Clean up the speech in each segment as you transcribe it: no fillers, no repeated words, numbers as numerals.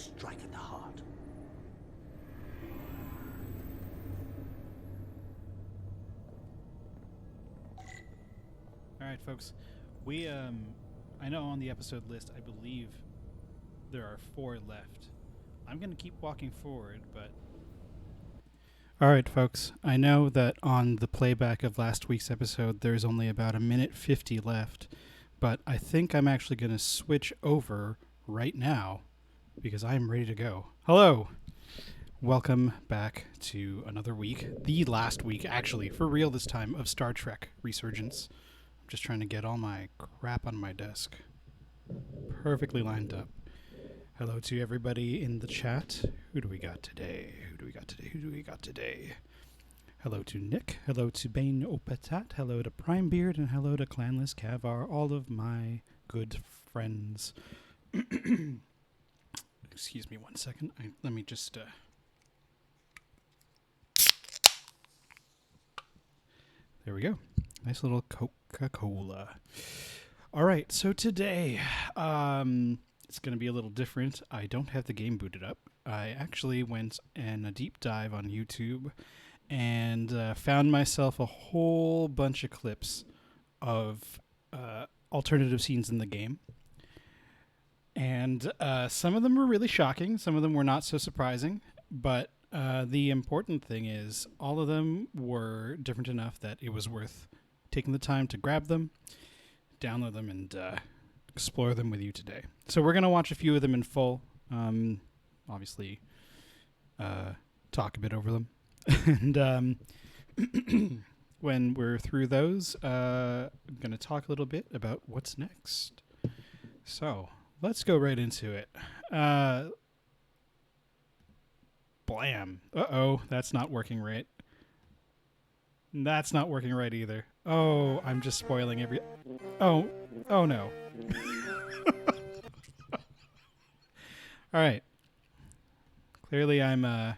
strike at the heart. All right, folks. We, I know on the episode list, I believe there are 4 left. I'm going to keep walking forward, but... All right, folks. I know that on the playback of last week's episode, there's only about 1:50 left, but I think I'm actually going to switch over right now because I'm ready to go. Hello! Welcome back to another week, the last week, actually, for real this time, of Star Trek Resurgence. I'm just trying to get all my crap on my desk perfectly lined up. Hello to everybody in the chat. Who do we got today? Hello to Nick. Hello to Bane Opatat. Hello to Primebeard. And hello to Clanless Cavar. All of my good friends. Excuse me one second. Let me just... There we go. Nice little Coca-Cola. All right, so today... it's going to be a little different. I don't have the game booted up. I actually went in a deep dive on YouTube and found myself a whole bunch of clips of alternative scenes in the game. And some of them were really shocking. Some of them were not so surprising. But the important thing is all of them were different enough that it was worth taking the time to grab them, download them, and... explore them with you today. So we're going to watch a few of them in full. Obviously, talk a bit over them. And when we're through those, I'm going to talk a little bit about what's next. So let's go right into it. Blam. Uh-oh, that's not working right. That's not working right either. Oh, I'm just spoiling every... Oh no. All right. Clearly I'm a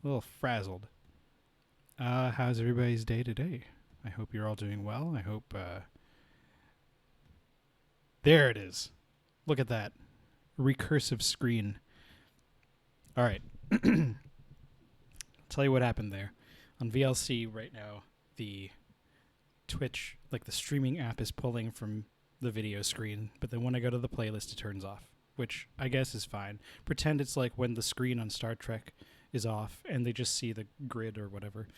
little frazzled. How's everybody's day today? I hope you're all doing well. I hope... There it is. Look at that. Recursive screen. All right. I'll tell you what happened there. On VLC right now, the Twitch, like the streaming app, is pulling from the video screen, but then when I go to the playlist, it turns off, which I guess is fine. Pretend it's like when the screen on Star Trek is off and they just see the grid or whatever.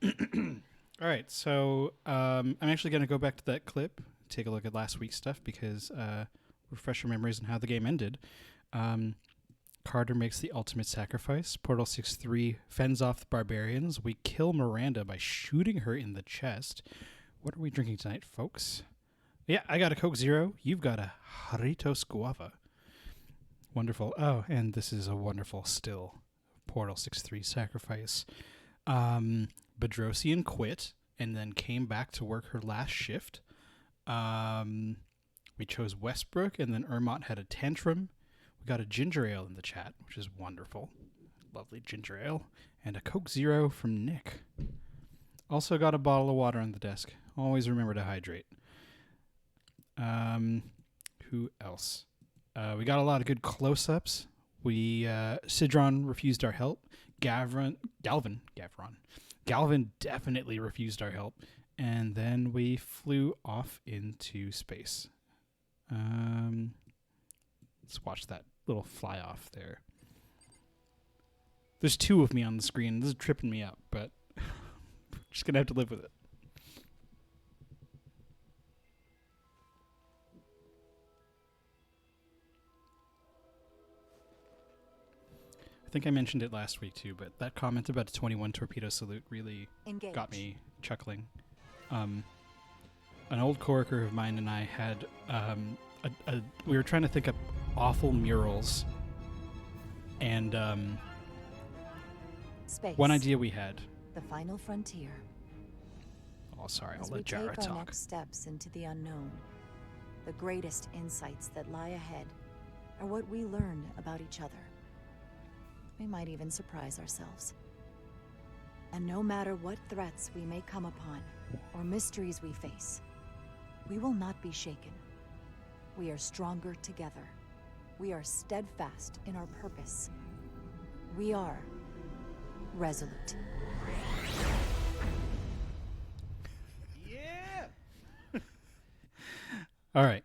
All right, so I'm actually going to go back to that clip, take a look at last week's stuff, because refresh your memories on how the game ended. Carter makes the ultimate sacrifice. Portal 6-3 fends off the barbarians. We kill Miranda by shooting her in the chest. What are we drinking tonight, folks? Yeah, I got a Coke Zero. You've got a Jarritos Guava. Wonderful. Oh, and this is a wonderful still. Portal 6-3 sacrifice. Bedrosian quit and then came back to work her last shift. We chose Westbrook, and then Ermont had a tantrum. We got a ginger ale in the chat, which is wonderful. Lovely ginger ale. And a Coke Zero from Nick. Also got a bottle of water on the desk. Always remember to hydrate. Who else? We got a lot of good close-ups. Sidron refused our help. Galvin definitely refused our help. And then we flew off into space. Let's watch that little fly off there. There's 2 of me on the screen. This is tripping me up, but I'm just going to have to live with it. I think I mentioned it last week too, but that comment about a 21 torpedo salute really got me chuckling. An old coworker of mine and I had we were trying to think of awful murals, and Space. One idea we had. The final frontier. Oh, sorry, As I'll let Jara we take our talk. next steps into the unknown, the greatest insights that lie ahead are what we learn about each other. We might even surprise ourselves. And no matter what threats we may come upon, or mysteries we face, we will not be shaken. We are stronger together. We are steadfast in our purpose. We are resolute. Yeah. All right.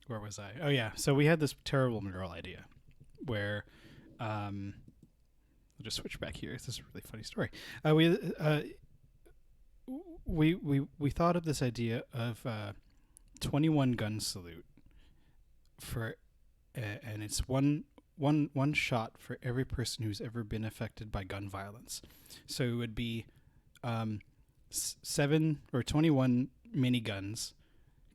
Where was I? Oh yeah. So we had this terrible mural idea, where, I'll just switch back here. This is a really funny story. We thought of this idea of 21 gun salute for, and it's one shot for every person who's ever been affected by gun violence. So it would be 7 or 21 miniguns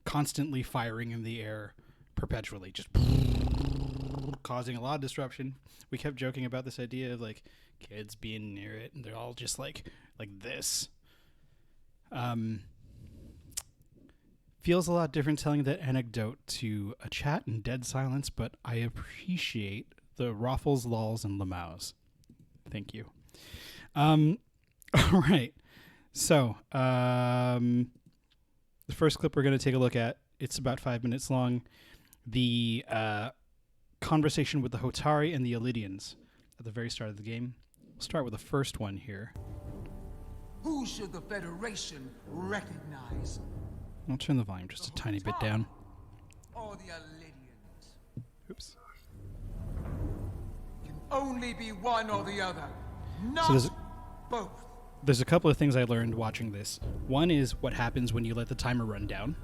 constantly firing in the air perpetually, just causing a lot of disruption. We kept joking about this idea of like kids being near it and they're all just like this. Feels a lot different telling that anecdote to a chat in dead silence, but I appreciate the Raffles, Lols, and Lamaus. Thank you. All right. So, the first clip we're going to take a look at, it's about 5 minutes long. The conversation with the Hotari and the Elidians at the very start of the game. We'll start with the first one here. Who should the Federation recognize? I'll turn the volume just a tiny bit down. Or the Elidians? Oops. Can only be one or the other. Not So both. there's a couple of things I learned watching this. One is what happens when you let the timer run down.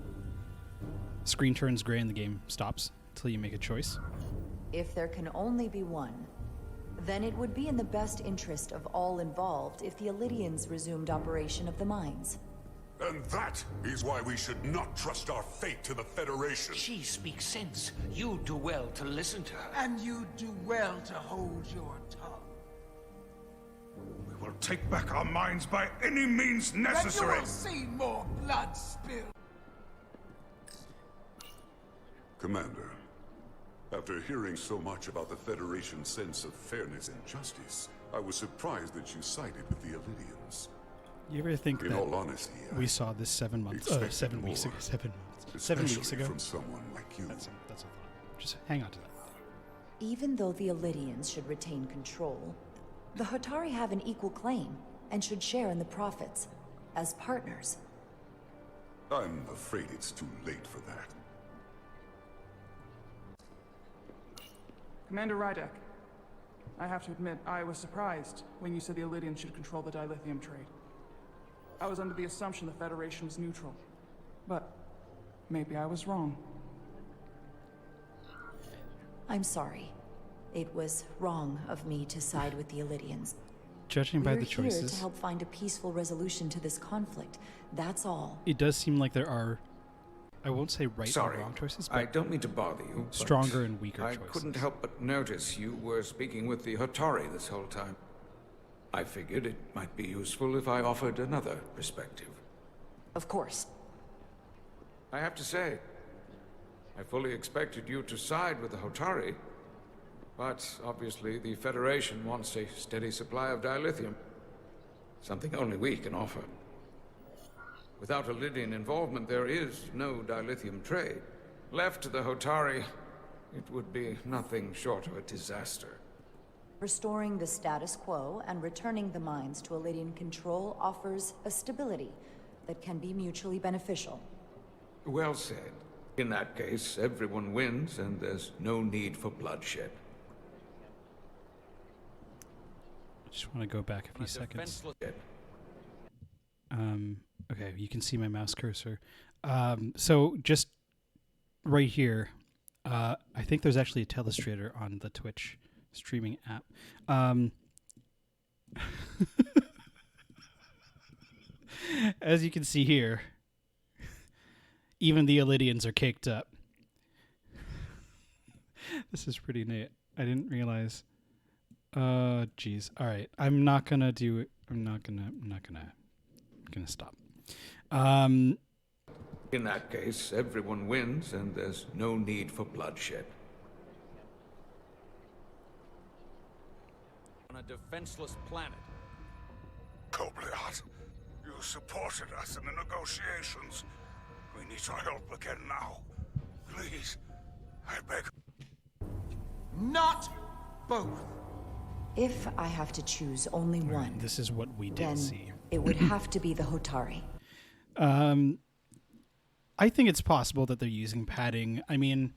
Screen turns gray and the game stops until you make a choice. If there can only be one, then it would be in the best interest of all involved if the Elidians resumed operation of the mines. And that is why we should not trust our fate to the Federation. She speaks sense. You do well to listen to her. And you do well to hold your tongue. We will take back our minds by any means And necessary. you will see more blood spilled. Commander, after hearing so much about the Federation's sense of fairness and justice, I was surprised that you sided with the Elidians. You ever think In that all honesty, we saw this 7 months, expected 7 weeks more. ago, 7 months, 7 weeks especially ago? from someone like you. That's a thought. Just hang on to that. Even though the Elidians should retain control, the Hotari have an equal claim and should share in the profits as partners. I'm afraid it's too late for that. Commander Rydek, I have to admit, I was surprised when you said the Elidians should control the dilithium trade. I was under the assumption the Federation was neutral. But maybe I was wrong. I'm sorry. It was wrong of me to side with the Elidians. Judging by We're the here choices, to help find a peaceful resolution to this conflict. That's all. it does seem like there are, I won't say right Sorry, and wrong choices, I but don't mean to bother you, but stronger and weaker I choices. couldn't help but notice you were speaking with the Hotari this whole time. I figured it might be useful if I offered another perspective. Of course. I have to say, I fully expected you to side with the Hotari, but obviously the Federation wants a steady supply of dilithium. Something only we can offer. Without Elidian involvement, there is no dilithium trade. Left to the Hotari, it would be nothing short of a disaster. Restoring the status quo and returning the mines to Elidian control offers a stability that can be mutually beneficial. Well said. In that case, everyone wins and there's no need for bloodshed. I just want to go back a few seconds. Defenseless- Okay, you can see my mouse cursor. So just right here, I think there's actually a telestrator on the Twitch streaming app. As you can see here, even the Elidians are caked up. This is pretty neat. I didn't realize. Geez. All right. I'm not gonna do it. I'm gonna stop. In that case, everyone wins and there's no need for bloodshed. On a defenseless planet. Kobliat, you supported us in the negotiations. We need your help again now. Please, I beg. Not both. If I have to choose only one, This is what we did then see. it would have to be the Hotari. I think it's possible that they're using padding. I mean,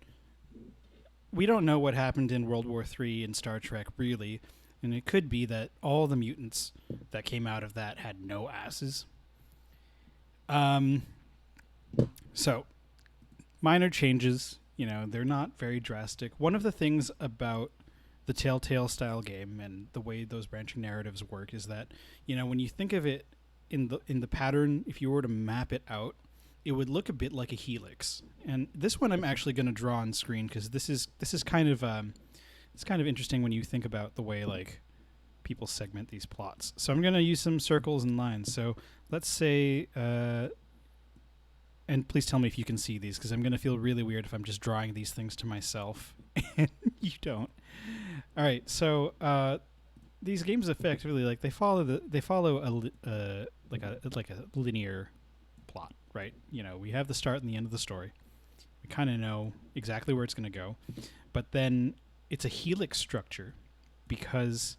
we don't know what happened in World War III in Star Trek, really. And it could be that all the mutants that came out of that had no asses. So, minor changes. You know, they're not very drastic. One of the things about the Telltale style game and the way those branching narratives work is that, you know, when you think of it in the pattern, if you were to map it out, it would look a bit like a helix. And this one I'm actually going to draw on screen because this is kind of it's kind of interesting when you think about the way like people segment these plots. So I'm going to use some circles and lines. So let's say and please tell me if you can see these because I'm going to feel really weird if I'm just drawing these things to myself and you don't. All right, so these games effectively like they follow a linear plot, right? You know, we have the start and the end of the story. We kind of know exactly where it's going to go, but then it's a helix structure because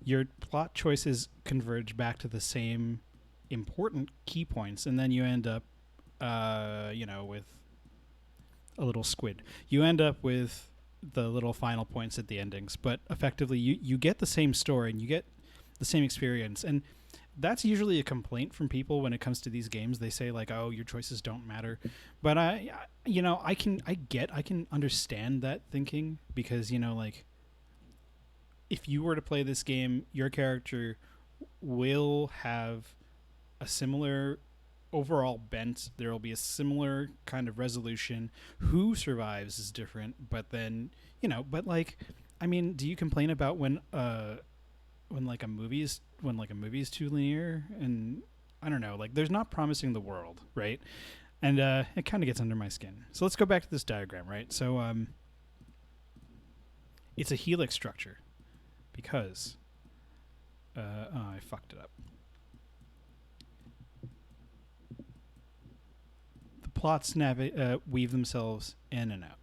your plot choices converge back to the same important key points, and then you end up, you know, with a little squid. You end up with the little final points at the endings, but effectively you get the same story and you get the same experience. And that's usually a complaint from people when it comes to these games. They say like, oh, your choices don't matter. But I can understand that thinking because, you know, like if you were to play this game, your character will have a similar overall bent. There will be a similar kind of resolution. Who survives is different, but then, you know, but like, I mean, do you complain about when a movie is too linear? And I don't know, like there's not promising the world, right? And it kind of gets under my skin. So let's go back to this diagram, right? So it's a helix structure because I fucked it up. Plots weave themselves in and out.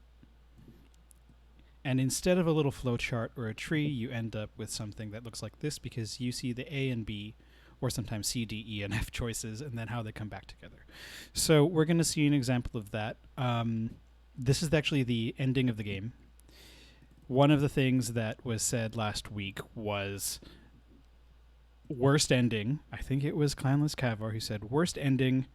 And instead of a little flowchart or a tree, you end up with something that looks like this because you see the A and B, or sometimes C, D, E, and F choices, and then how they come back together. So we're going to see an example of that. This is actually the ending of the game. One of the things that was said last week was worst ending. I think it was Clanless Cavar who said worst ending.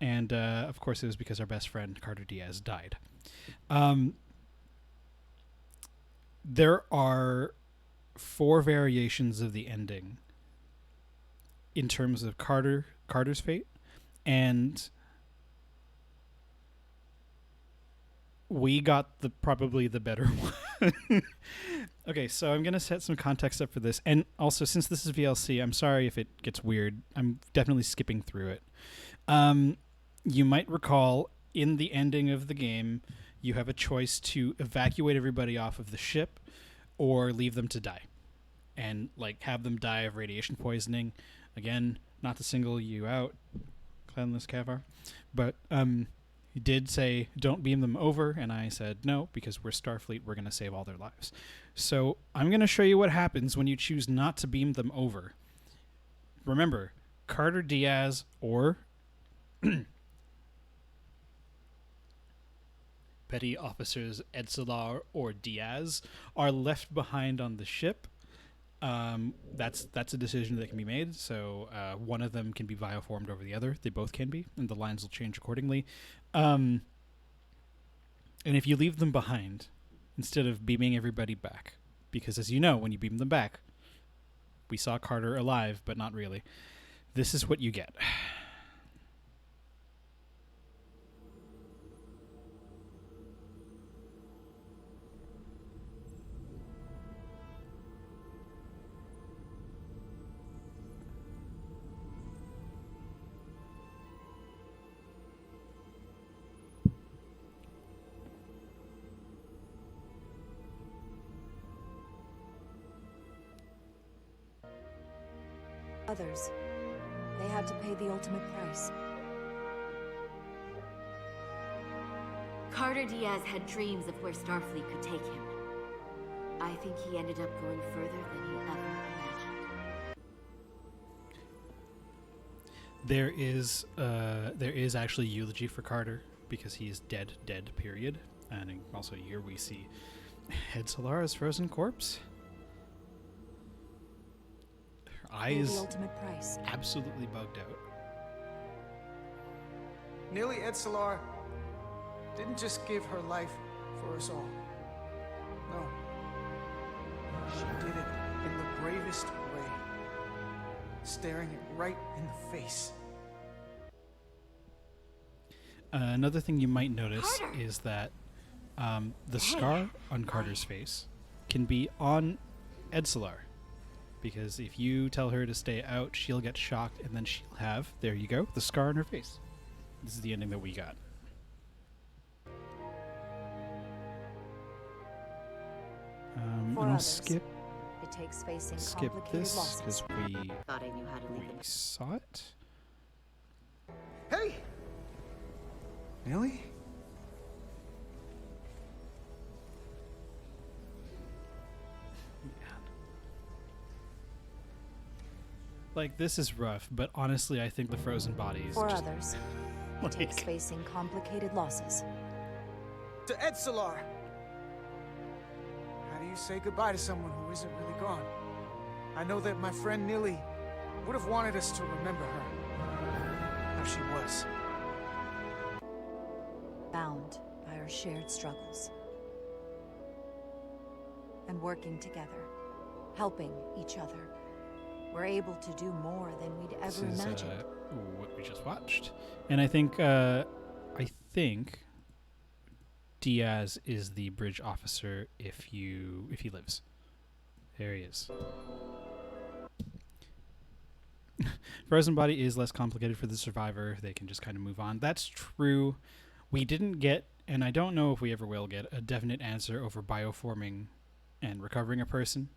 And, of course, it was because our best friend, Carter Diaz, died. There are 4 variations of the ending in terms of Carter's fate. And we got probably the better one. Okay, so I'm going to set some context up for this. And also, since this is VLC, I'm sorry if it gets weird. I'm definitely skipping through it. You might recall in the ending of the game, you have a choice to evacuate everybody off of the ship or leave them to die and like have them die of radiation poisoning. Again, not to single you out, Clanless Cavar, but you did say don't beam them over, and I said no because we're Starfleet, we're going to save all their lives. So I'm going to show you what happens when you choose not to beam them over. Remember, Carter Diaz or Petty Officers Edslar or Diaz are left behind on the ship. That's a decision that can be made. So one of them can be bioformed over the other. They both can be, and the lines will change accordingly. And if you leave them behind, instead of beaming everybody back, because as you know, when you beam them back, we saw Carter alive, but not really. This is what you get. Others, they had to pay the ultimate price. Carter Diaz had dreams of where Starfleet could take him. I think he ended up going further than he ever imagined. There is actually eulogy for Carter because he is dead, period. And also here we see Ed Solara's frozen corpse. Her eyes The ultimate price. absolutely bugged out. Nearly Ed Solar didn't just give her life for us all. No. She did it in the bravest way. Staring it right in the face. Another thing you might notice Carter! is that the scar on Carter's face can be on Ed Solar. Because if you tell her to stay out, she'll get shocked, and then she'll have, there you go, the scar on her face. This is the ending that we got. For And I'll others, skip It takes facing skip complicated this losses. because we Thought I knew how to leave them. saw it. Hey! Millie? Like, this is rough, but honestly, I think the frozen body is For just others, it like- takes facing complicated losses. To Ed Solar! How do you say goodbye to someone who isn't really gone? I know that my friend Nilly would have wanted us to remember her. How she was. Bound by our shared struggles. And working together, helping each other, we're able to do more than we'd this ever is imagined. what we just watched. And I think Diaz is the bridge officer if he lives. There he is. Frozen body is less complicated for the survivor. They can just kind of move on. That's true. We didn't get, and I don't know if we ever will get, a definite answer over bioforming and recovering a person.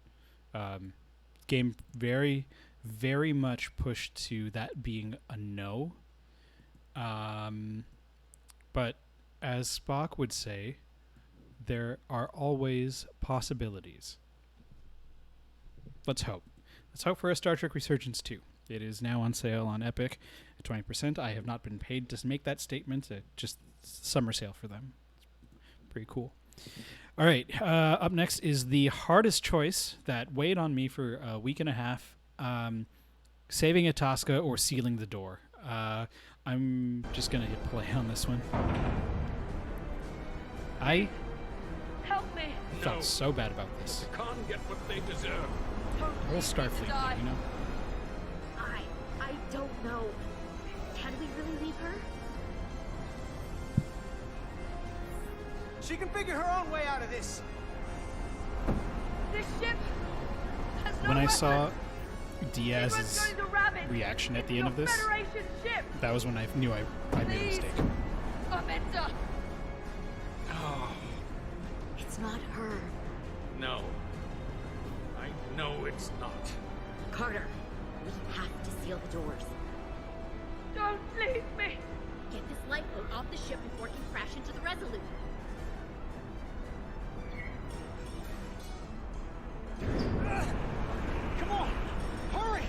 Game very, very much pushed to that being a no. But as Spock would say, there are always possibilities. Let's hope. Let's hope for a Star Trek Resurgence 2. It is now on sale on Epic at 20%. I have not been paid to make that statement. Just summer sale for them. It's pretty cool. All right. Up next is the hardest choice that weighed on me for a week and a half. Saving Itasca or sealing the door. I'm just going to hit play on this one. I Help me! felt so bad about this. Can't get what they deserve. Whole Starfleet thing, you know? I don't know. Can we really leave her? She can figure her own way out of this. This ship has no When I weapons. saw Everyone's Diaz's going to ram it. reaction at It's the end your of this, Federation ship. that was when I knew I made a Please. mistake. Amanda. It's not her. No. I know it's not. Carter, we have to seal the doors. Don't leave me. Get this lifeboat off the ship before it can crash into the Resolute. Come on! Hurry!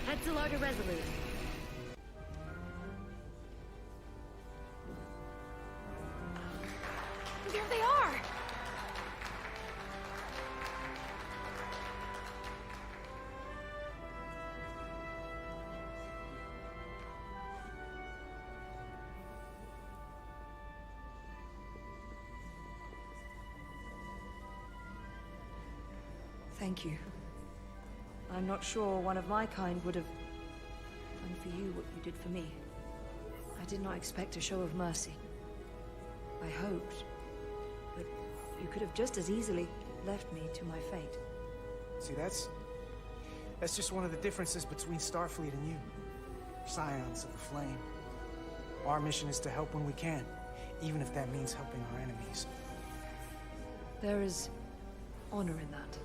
Head to Larder Resolute. There they are! Thank you. I'm not sure one of my kind would have done for you what you did for me. I did not expect a show of mercy. I hoped, but you could have just as easily left me to my fate. See, that's just one of the differences between Starfleet and you. Scions of the Flame. Our mission is to help when we can, even if that means helping our enemies. There is honor in that.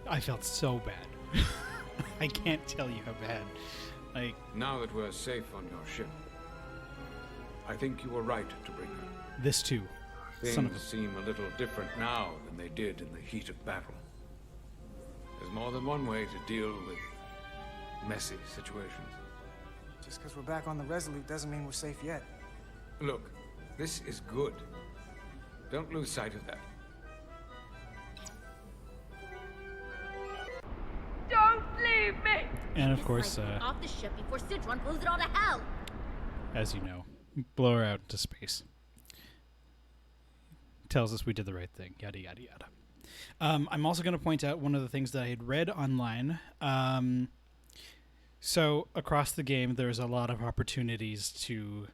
I felt so bad. I can't tell you how bad. Like, Now that we're safe on your ship, I think you were right to bring her. this too. Son of Things a... seem a little different now than they did in the heat of battle. There's more than one way to deal with messy situations. Just because we're back on the Resolute doesn't mean we're safe yet. Look, this is good. Don't lose sight of that. Don't leave me! And of course, Off the ship before Sidron blows it all to hell! as you know, blow her out into space. Tells us we did the right thing, yada, yada, yada. I'm also going to point out one of the things that I had read online. So across the game, there's a lot of opportunities to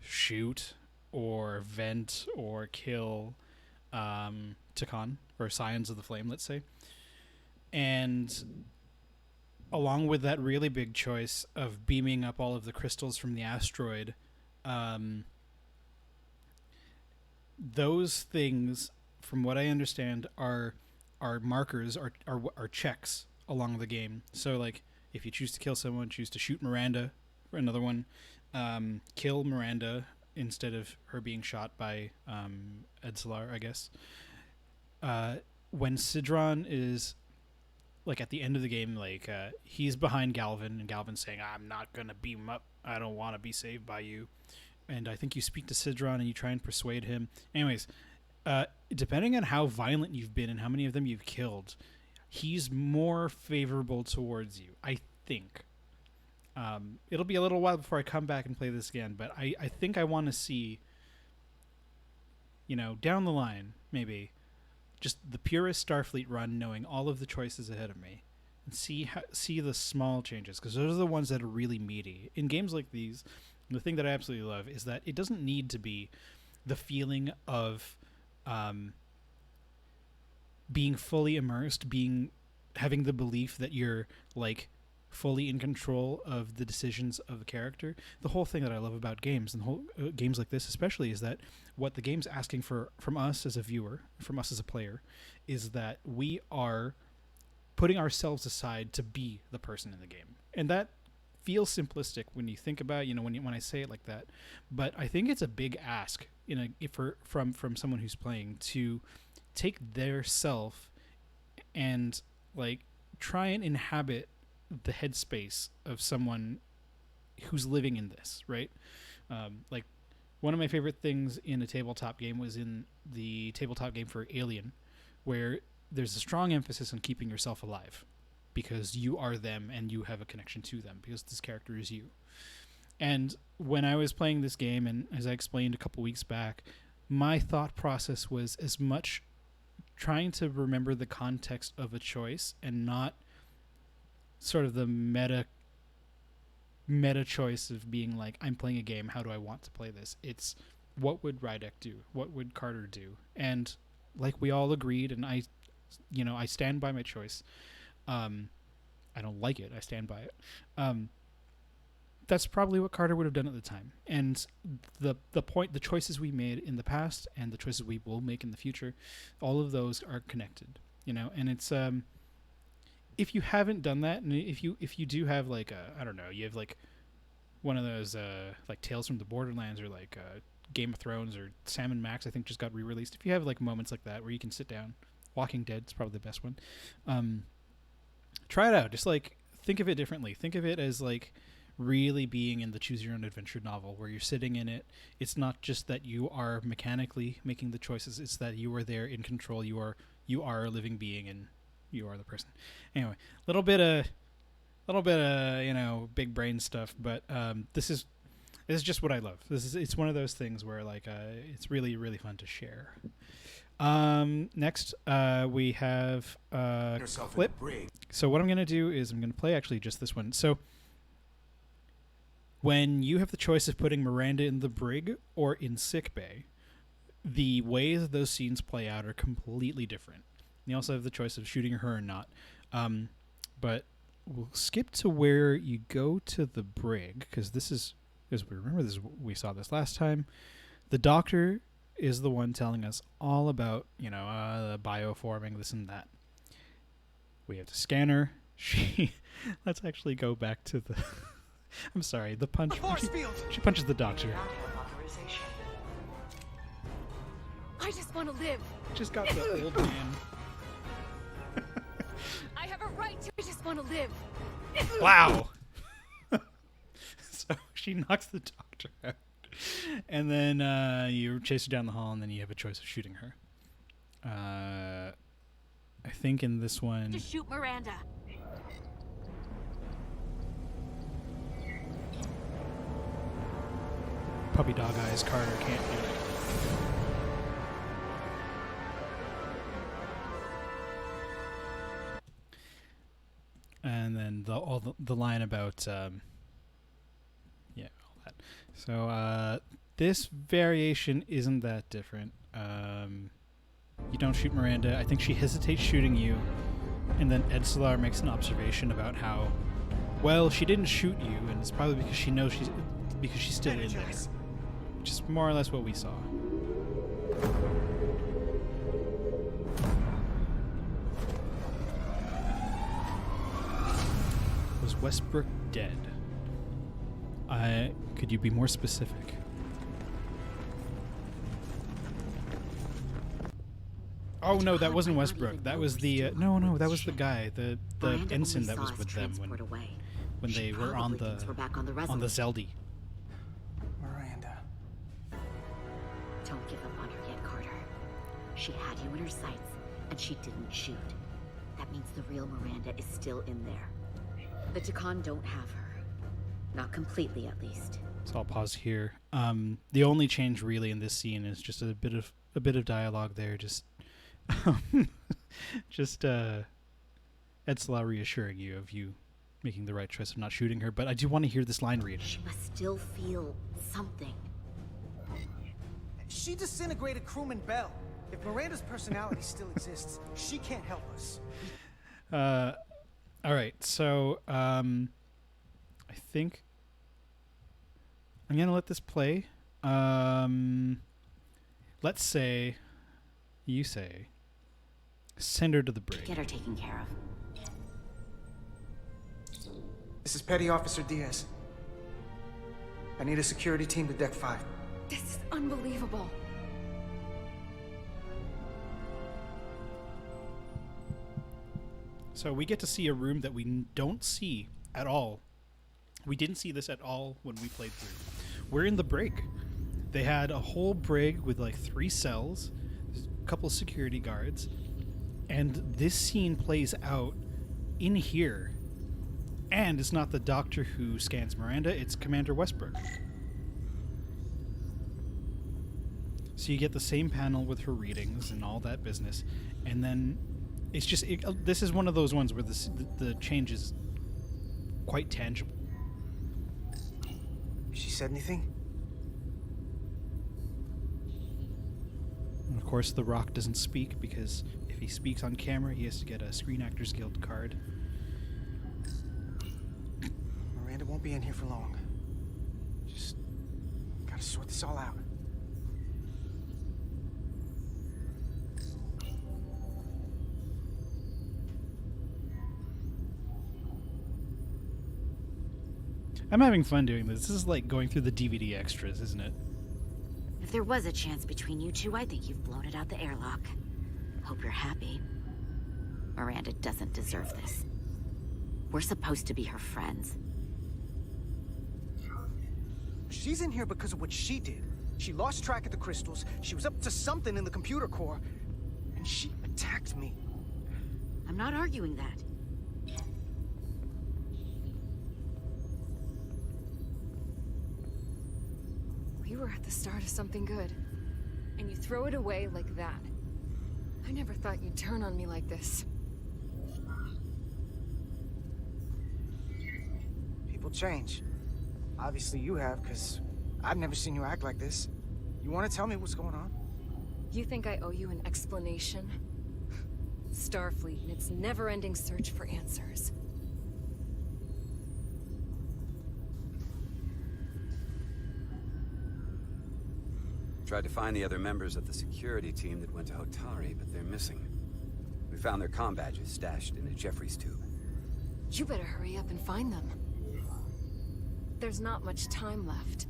shoot or vent or kill Takan, or Scions of the Flame, let's say. And along with that really big choice of beaming up all of the crystals from the asteroid, those things, from what I understand, are markers, are checks along the game. So, like, if you choose to kill someone, choose to shoot Miranda, or another one, kill Miranda instead of her being shot by Edsalar, I guess. When Sidron is, like, at the end of the game, like, he's behind Galvin, and Galvin's saying, "I'm not gonna beam up. I don't want to be saved by you." And I think you speak to Sidron and you try and persuade him. Anyways, depending on how violent you've been and how many of them you've killed, he's more favorable towards you, I think. It'll be a little while before I come back and play this again, but I think I want to see, you know, down the line, maybe, just the purest Starfleet run, knowing all of the choices ahead of me, and see the small changes, because those are the ones that are really meaty. In games like these, the thing that I absolutely love is that it doesn't need to be the feeling of being fully immersed, having the belief that you're, like, fully in control of the decisions of the character. The whole thing that I love about games, and whole games like this especially, is that what the game's asking from us as a viewer, from us as a player, is that we are putting ourselves aside to be the person in the game. And that feels simplistic when you think about, you know, when I say it like that, but I think it's a big ask from someone who's playing to take their self and, like, try and inhabit the headspace of someone who's living in this, right? Like, one of my favorite things in a tabletop game was in the tabletop game for Alien, where there's a strong emphasis on keeping yourself alive, because you are them and you have a connection to them, because this character is you. And when I was playing this game, and as I explained a couple weeks back, my thought process was as much trying to remember the context of a choice and not sort of the meta choice of being like, I'm playing a game, how do I want to play this? It's, what would Rydek do? What would Carter do? And like we all agreed, and I stand by my choice. I don't like it, I stand by it. That's probably what Carter would have done at the time. And the choices we made in the past and the choices we will make in the future, all of those are connected, you know. And it's if you haven't done that, and if you do have, like, I don't know, you have like one of those like Tales from the Borderlands, or like Game of Thrones, or Sam and Max, I think just got re-released. If you have like moments like that where you can sit down, Walking Dead is probably the best one. Try it out. Just, like, think of it differently. Think of it as, like, really being in the choose your own adventure novel, where you're sitting in it. It's not just that you are mechanically making the choices, it's that you are there in control. You are a living being, and you are the person. Anyway, little bit of you know, big brain stuff, but this is just what I love. It's one of those things where, like, it's really, really fun to share. Next, we have clip. So what I'm going to do is I'm going to play actually just this one. So when you have the choice of putting Miranda in the brig or in sickbay, the ways those scenes play out are completely different. You also have the choice of shooting her or not. But we'll skip to where you go to the brig, because this is, as we remember, we saw this last time. The doctor is the one telling us all about, the bioforming, this and that. We have to scan her. Let's actually go back to the... I'm sorry, the punch. She punches the doctor. I just want to live. Just got the old man. I have a right to. I just want to live. Wow. So she knocks the doctor out. And then you chase her down the hall, and then you have a choice of shooting her. I think in this one... To shoot Miranda. Puppy dog eyes Carter can't do it. And then the line about all that. So this variation isn't that different. You don't shoot Miranda. I think she hesitates shooting you, and then Edsolar makes an observation about how, well, she didn't shoot you, and it's probably because she knows she's still in there. Which is more or less what we saw. Was Westbrook dead? Could you be more specific? Oh no, that wasn't Westbrook. That was the no, that was the guy, the ensign that was with them when they were on the Zeldy. Miranda. Don't give up on her yet, Carter. She had you in her sights, and she didn't shoot. That means the real Miranda is still in there. The Takan don't have her. Not completely, at least. So I'll pause here. The only change really in this scene is just a bit of dialogue there. Just Edsela reassuring you of you making the right choice of not shooting her. But I do want to hear this line read. She must still feel something. She disintegrated crewman Bell. If Miranda's personality still exists, she can't help us. All right, so I think I'm gonna let this play. Let's say you say send her to the brig. Get her taken care of. This is Petty Officer Diaz. I need a security team to Deck 5. This is unbelievable. So we get to see a room that we don't see at all. We didn't see this at all when we played through. We're in the brig. They had a whole brig with like 3 cells, a couple of security guards, and this scene plays out in here. And it's not the doctor who scans Miranda, it's Commander Westbrook. So you get the same panel with her readings and all that business, and then it's just this is one of those ones where the change is quite tangible. She said anything? And of course, The Rock doesn't speak because if he speaks on camera, he has to get a Screen Actors Guild card. Miranda won't be in here for long. Just gotta sort this all out. I'm having fun doing this. This is like going through the DVD extras, isn't it? If there was a chance between you two, I think you've blown it out the airlock. Hope you're happy. Miranda doesn't deserve this. We're supposed to be her friends. She's in here because of what she did. She lost track of the crystals, she was up to something in the computer core, and she attacked me. I'm not arguing that. We were at the start of something good, and you throw it away like that. I never thought you'd turn on me like this. People change. Obviously you have, because I've never seen you act like this. You want to tell me what's going on? You think I owe you an explanation? Starfleet and its never-ending search for answers. Tried to find the other members of the security team that went to Hotari, but they're missing. We found their comm badges stashed in a Jeffries tube. You better hurry up and find them. There's not much time left.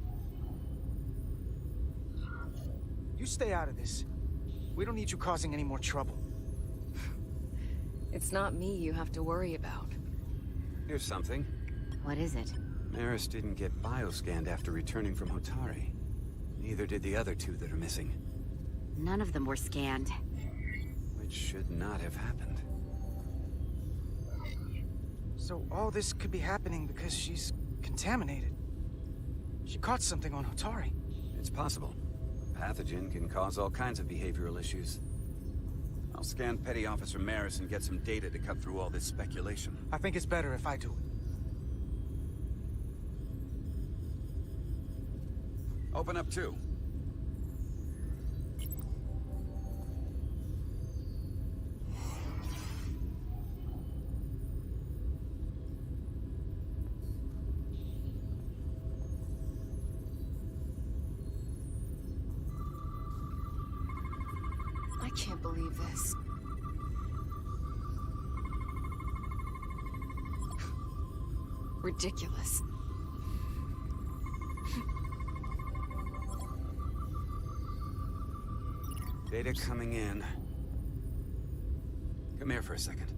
You stay out of this. We don't need you causing any more trouble. It's not me you have to worry about. Here's something. What is it? Maris didn't get bioscanned after returning from Hotari. Neither did the other two that are missing. None of them were scanned. Which should not have happened. So all this could be happening because she's contaminated. She caught something on Hotari. It's possible. A pathogen can cause all kinds of behavioral issues. I'll scan Petty Officer Maris and get some data to cut through all this speculation. I think it's better if I do it. Open up too. I can't believe this. Ridiculous. Data coming in. Come here for a second.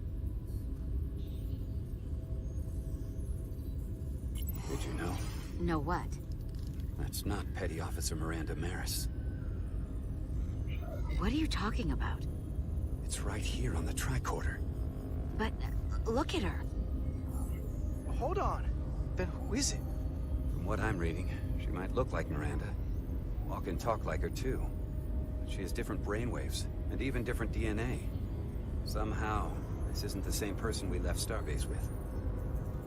Did you know? Know what? That's not Petty Officer Miranda Maris. What are you talking about? It's right here on the tricorder. But look at her. Well, hold on. Then who is it? From what I'm reading, she might look like Miranda. Walk and talk like her too. But she has different brainwaves, and even different DNA. Somehow, this isn't the same person we left Starbase with.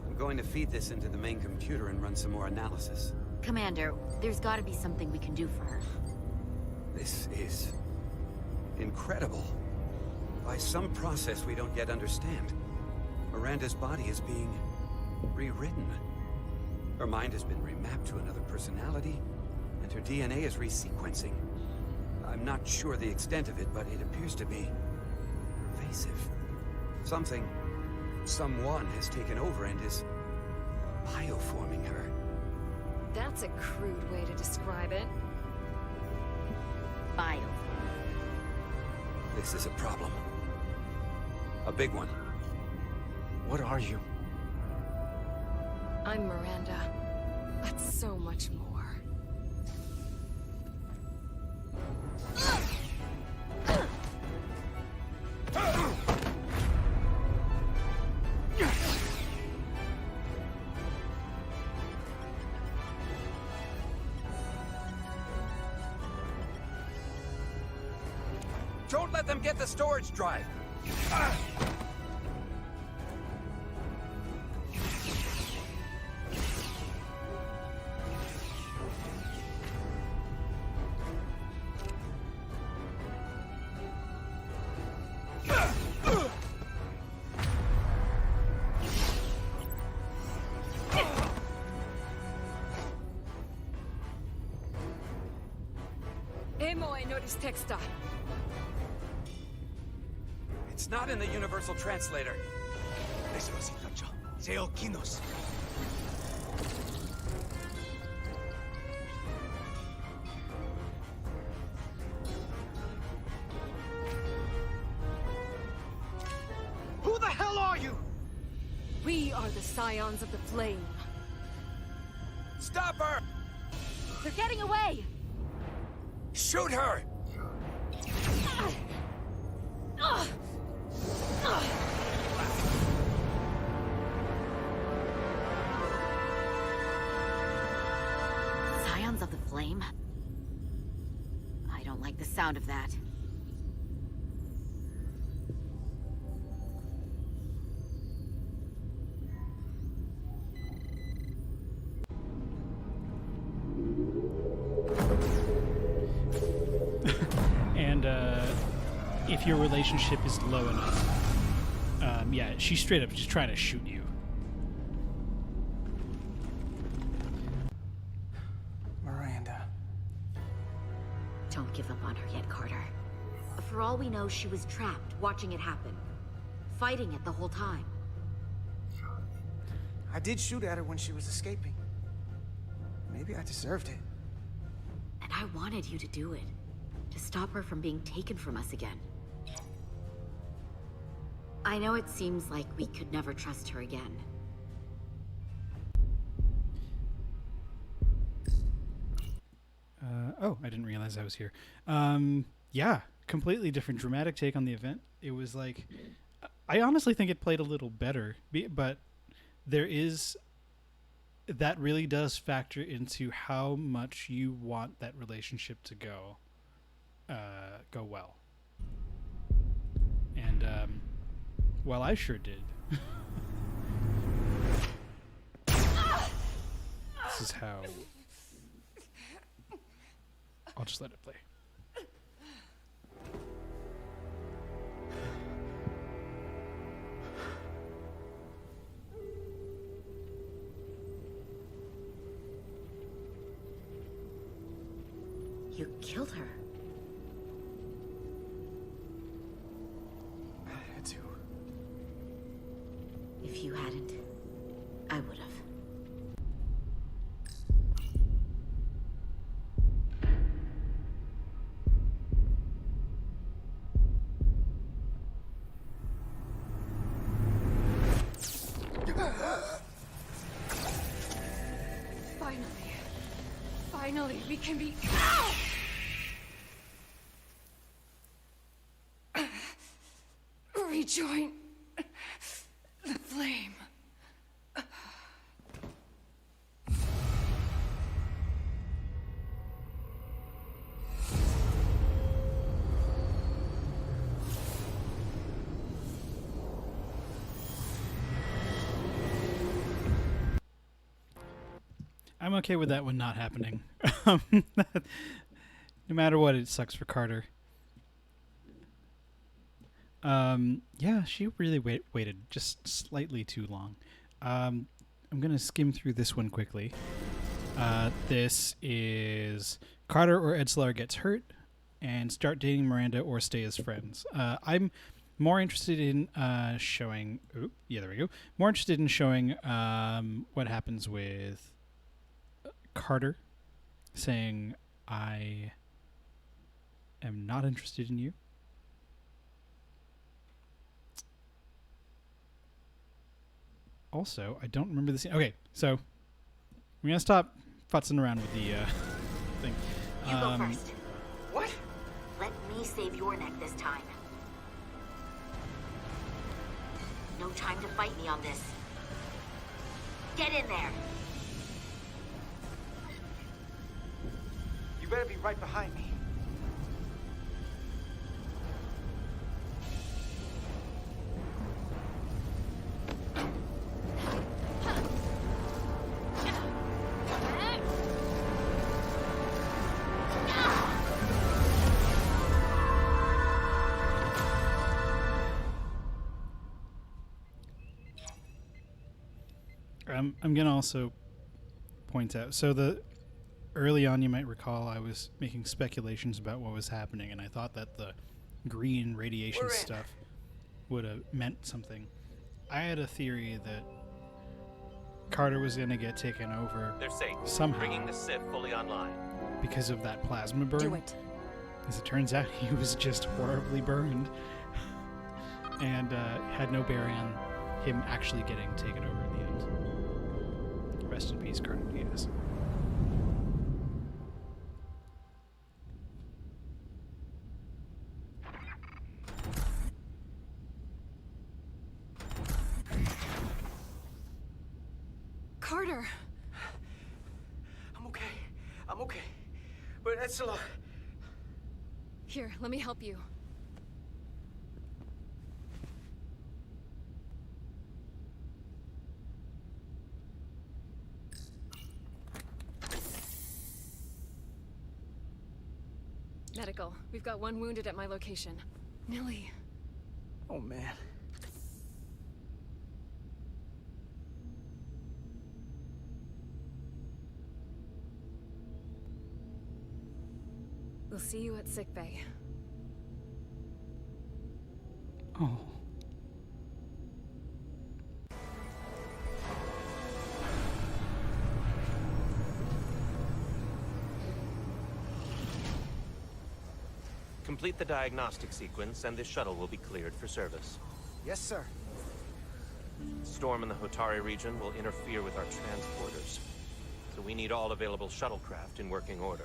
I'm going to feed this into the main computer and run some more analysis. Commander, there's gotta be something we can do for her. This is incredible. By some process we don't yet understand, Miranda's body is being rewritten. Her mind has been remapped to another personality, and her DNA is resequencing. I'm not sure the extent of it, but it appears to be pervasive. Someone has taken over and is bioforming her. That's a crude way to describe it. Bio. This is a problem. A big one. What are you? I'm Miranda, but so much more. Don't let them get the storage drive! Emo e notice texta. It's not in the Universal Translator. Who the hell are you? We are the Scions of the Flame. Stop her! They're getting away! Shoot her! Scions of the Flame? I don't like the sound of that. And if your relationship is low enough, yeah, she's straight up just trying to shoot you. Miranda. Don't give up on her yet, Carter. For all we know, she was trapped, watching it happen. Fighting it the whole time. I did shoot at her when she was escaping. Maybe I deserved it. And I wanted you to do it. To stop her from being taken from us again. I know it seems like we could never trust her again. Oh, I didn't realize I was here. Yeah, completely different dramatic take on the event. It was like, I honestly think it played a little better, but there is, that really does factor into how much you want that relationship to go well. And, well, I sure did. This is how... I'll just let it play. You killed her. I had to. If you hadn't, I would have. Finally, we can be... Rejoin the flame. I'm okay with that one not happening. No matter what, it sucks for Carter. Yeah, she really waited just slightly too long. I'm gonna skim through this one quickly. This is Carter or Edselar gets hurt and start dating Miranda or stay as friends. I'm more interested in showing... Oop, yeah, there we go. More interested in showing what happens with Carter saying, I am not interested in you. Also, I don't remember the scene. Okay, so we're going to stop futzing around with the thing. You go first. What? Let me save your neck this time. No time to fight me on this. Get in there. You better be right behind me. I'm going to also point out, so early on, you might recall, I was making speculations about what was happening, and I thought that the green radiation stuff would have meant something. I had a theory that Carter was going to get taken over. They're safe. Somehow. Bringing the Sith fully online. Because of that plasma burn. Do it. As it turns out, he was just horribly burned and had no bearing on him actually getting taken over in the end. Rest in peace, Carter Diaz. Carter! I'm okay. I'm okay. But Edselar... Here, let me help you. Medical. We've got one wounded at my location. Millie. Oh, man. We'll see you at sickbay. Oh. Complete the diagnostic sequence, and this shuttle will be cleared for service. Yes, sir. Storm in the Hotari region will interfere with our transporters, so we need all available shuttlecraft in working order.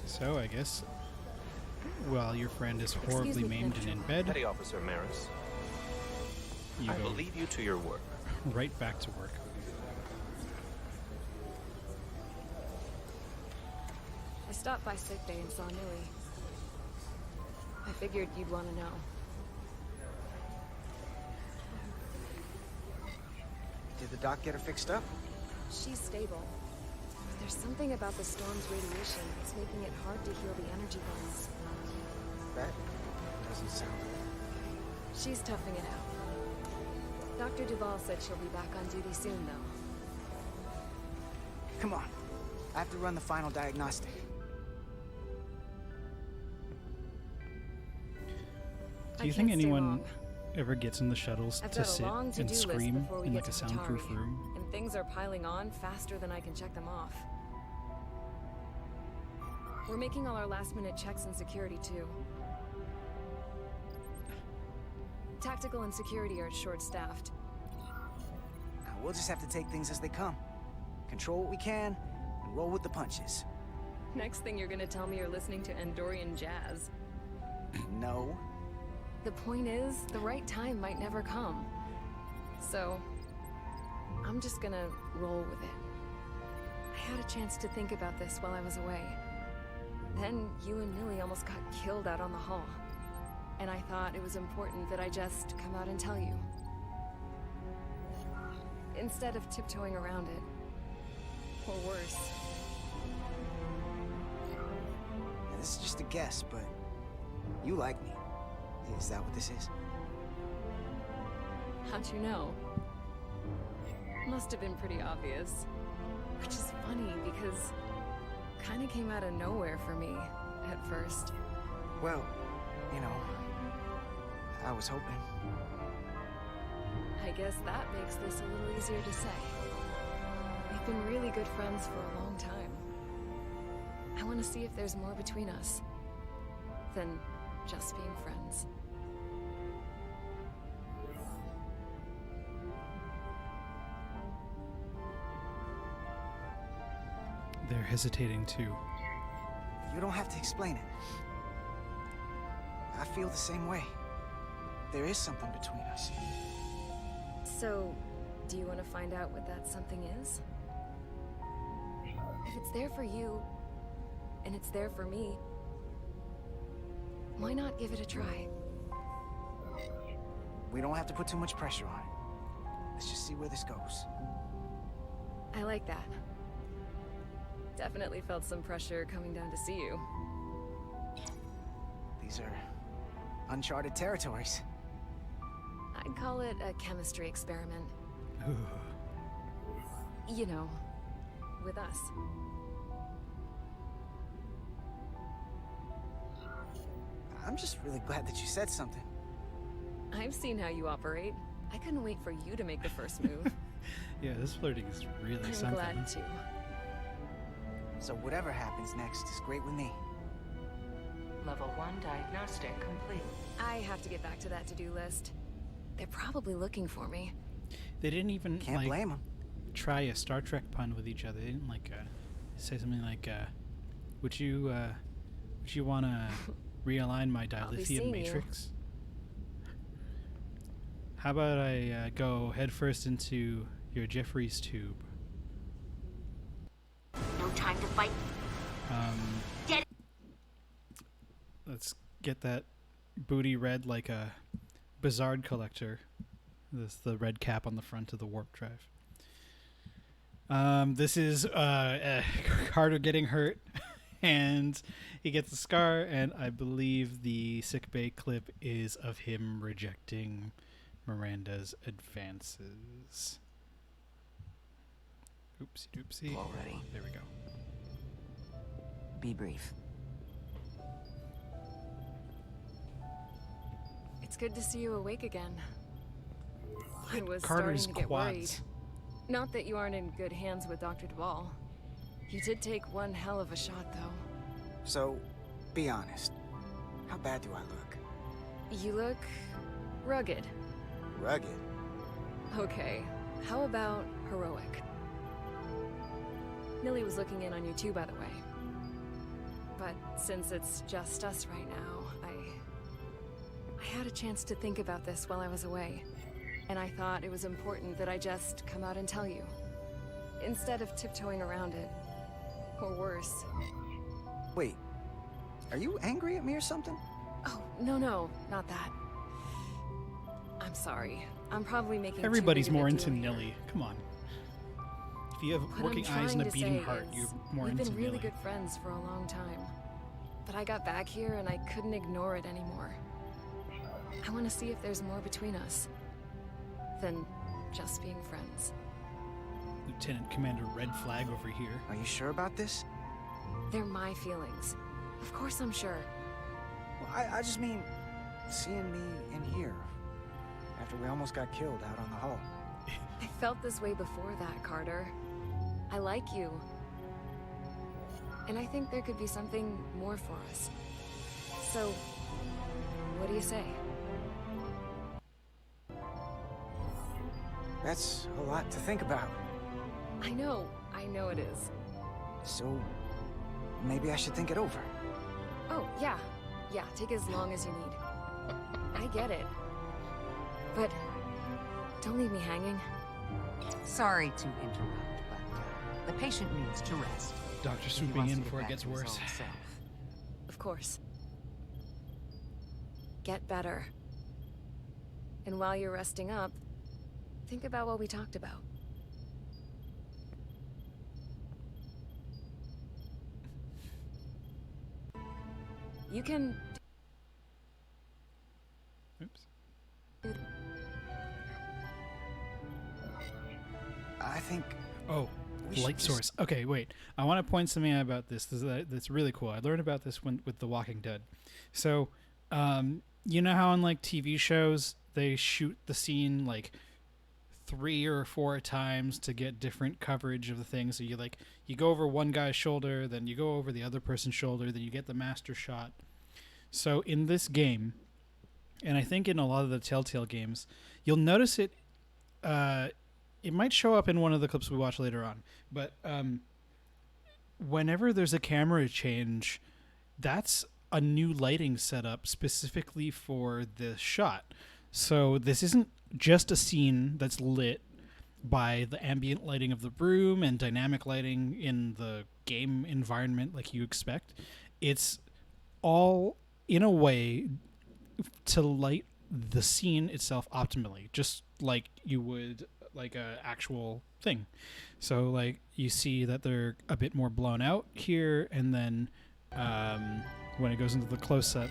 So, I guess, while your friend is horribly maimed and in bed, Petty Officer Maris, you I go will leave you to your work. right back to work. I stopped by sickbay and saw Nui. I figured you'd want to know. Did the doc get her fixed up? She's stable. There's something about the storm's radiation that's making it hard to heal the energy burns. That doesn't sound She's toughing it out. Dr. Duval said she'll be back on duty soon, though. Come on. I have to run the final diagnostic. Do you think anyone ever gets in the shuttles I've to got a sit long and to-do list scream before we in get like a to soundproof Hotari, room? and things are piling on faster than I can check them off. We're making all our last-minute checks and security, too. Tactical and security are short-staffed. We'll just have to take things as they come. Control what we can, and roll with the punches. Next thing you're gonna tell me you're listening to Andorian jazz. No. The point is, the right time might never come. So, I'm just gonna roll with it. I had a chance to think about this while I was away. Then you and Millie almost got killed out on the hall. And I thought it was important that I just come out and tell you. Instead of tiptoeing around it. Or worse. Now, this is just a guess, but you like me. Is that what this is? How'd you know? Must have been pretty obvious. Which is funny because kinda came out of nowhere for me at first. Well, you know, I was hoping. I guess that makes this a little easier to say. We've been really good friends for a long time. I want to see if there's more between us than just being friends. They're hesitating too. You don't have to explain it. I feel the same way. There is something between us. So, do you want to find out what that something is? If it's there for you, and it's there for me, why not give it a try? We don't have to put too much pressure on it. Let's just see where this goes. I like that. Definitely felt some pressure coming down to see you. These are uncharted territories. I'd call it a chemistry experiment. You know, with us. I'm just really glad that you said something. I've seen how you operate. I couldn't wait for you to make the first move. Yeah, this flirting is really I'm something. glad too. So whatever happens next is great with me. Level 1 diagnostic complete. I have to get back to that to-do list. They're probably looking for me. They didn't even Can't blame 'em. try a Star Trek pun with each other. They didn't say something like, "Would you want to realign my dilithium seeing you. matrix?" How about I go headfirst into your Jeffries tube? No time to fight. Get. Let's get that booty red like a Bizarre collector. This the red cap on the front of the warp drive. This is Carter getting hurt, and he gets a scar, and I believe the sickbay clip is of him rejecting Miranda's advances. Oopsie doopsie. Already. There we go. Be brief. It's good to see you awake again. I was Carter's starting to get worried. quads. Not that you aren't in good hands with Dr. Duvall. He did take one hell of a shot, though. So, be honest. How bad do I look? You look rugged. Rugged? Okay, how about heroic? Millie was looking in on you too, by the way. But since it's just us right now, I had a chance to think about this while I was away. And I thought it was important that I just come out and tell you. Instead of tiptoeing around it. Or worse. Wait, are you angry at me or something? Oh, no, not that. I'm sorry. I'm probably making Everybody's too big of more a into deal here. Nilly. Come on. If you have What working I'm eyes and a trying to beating say heart, is, you're more we've into been really Nilly. good friends for a long time. But I got back here and I couldn't ignore it anymore. I want to see if there's more between us than just being friends. Lieutenant Commander Red Flag over here. Are you sure about this? They're my feelings. Of course I'm sure. Well, I just mean, seeing me in here, after we almost got killed out on the hull. I felt this way before that, Carter. I like you. And I think there could be something more for us. So, what do you say? That's a lot to think about. I know it is. So, maybe I should think it over. Oh, yeah, take as long as you need. I get it. But don't leave me hanging. Sorry to interrupt, but the patient needs to rest. Doctor If he swooping wants in to get before it back gets to his worse. old self. Of course. Get better. And while you're resting up, think about what we talked about. You can... Oops. I think... Oh, we should light just- source. Okay, wait. I want to point something out about this. That's really cool. I learned about this with The Walking Dead. So, you know how in like TV shows they shoot the scene like 3 or 4 times to get different coverage of the thing. So you go over one guy's shoulder, then you go over the other person's shoulder, then you get the master shot. So in this game, and I think in a lot of the Telltale games, you'll notice it. It might show up in one of the clips we watch later on, but whenever there's a camera change, that's a new lighting setup specifically for this shot. So this isn't just a scene that's lit by the ambient lighting of the room and dynamic lighting in the game environment like you expect. It's all in a way to light the scene itself optimally, just like you would like a actual thing. So like you see that they're a bit more blown out here, and then when it goes into the close-up,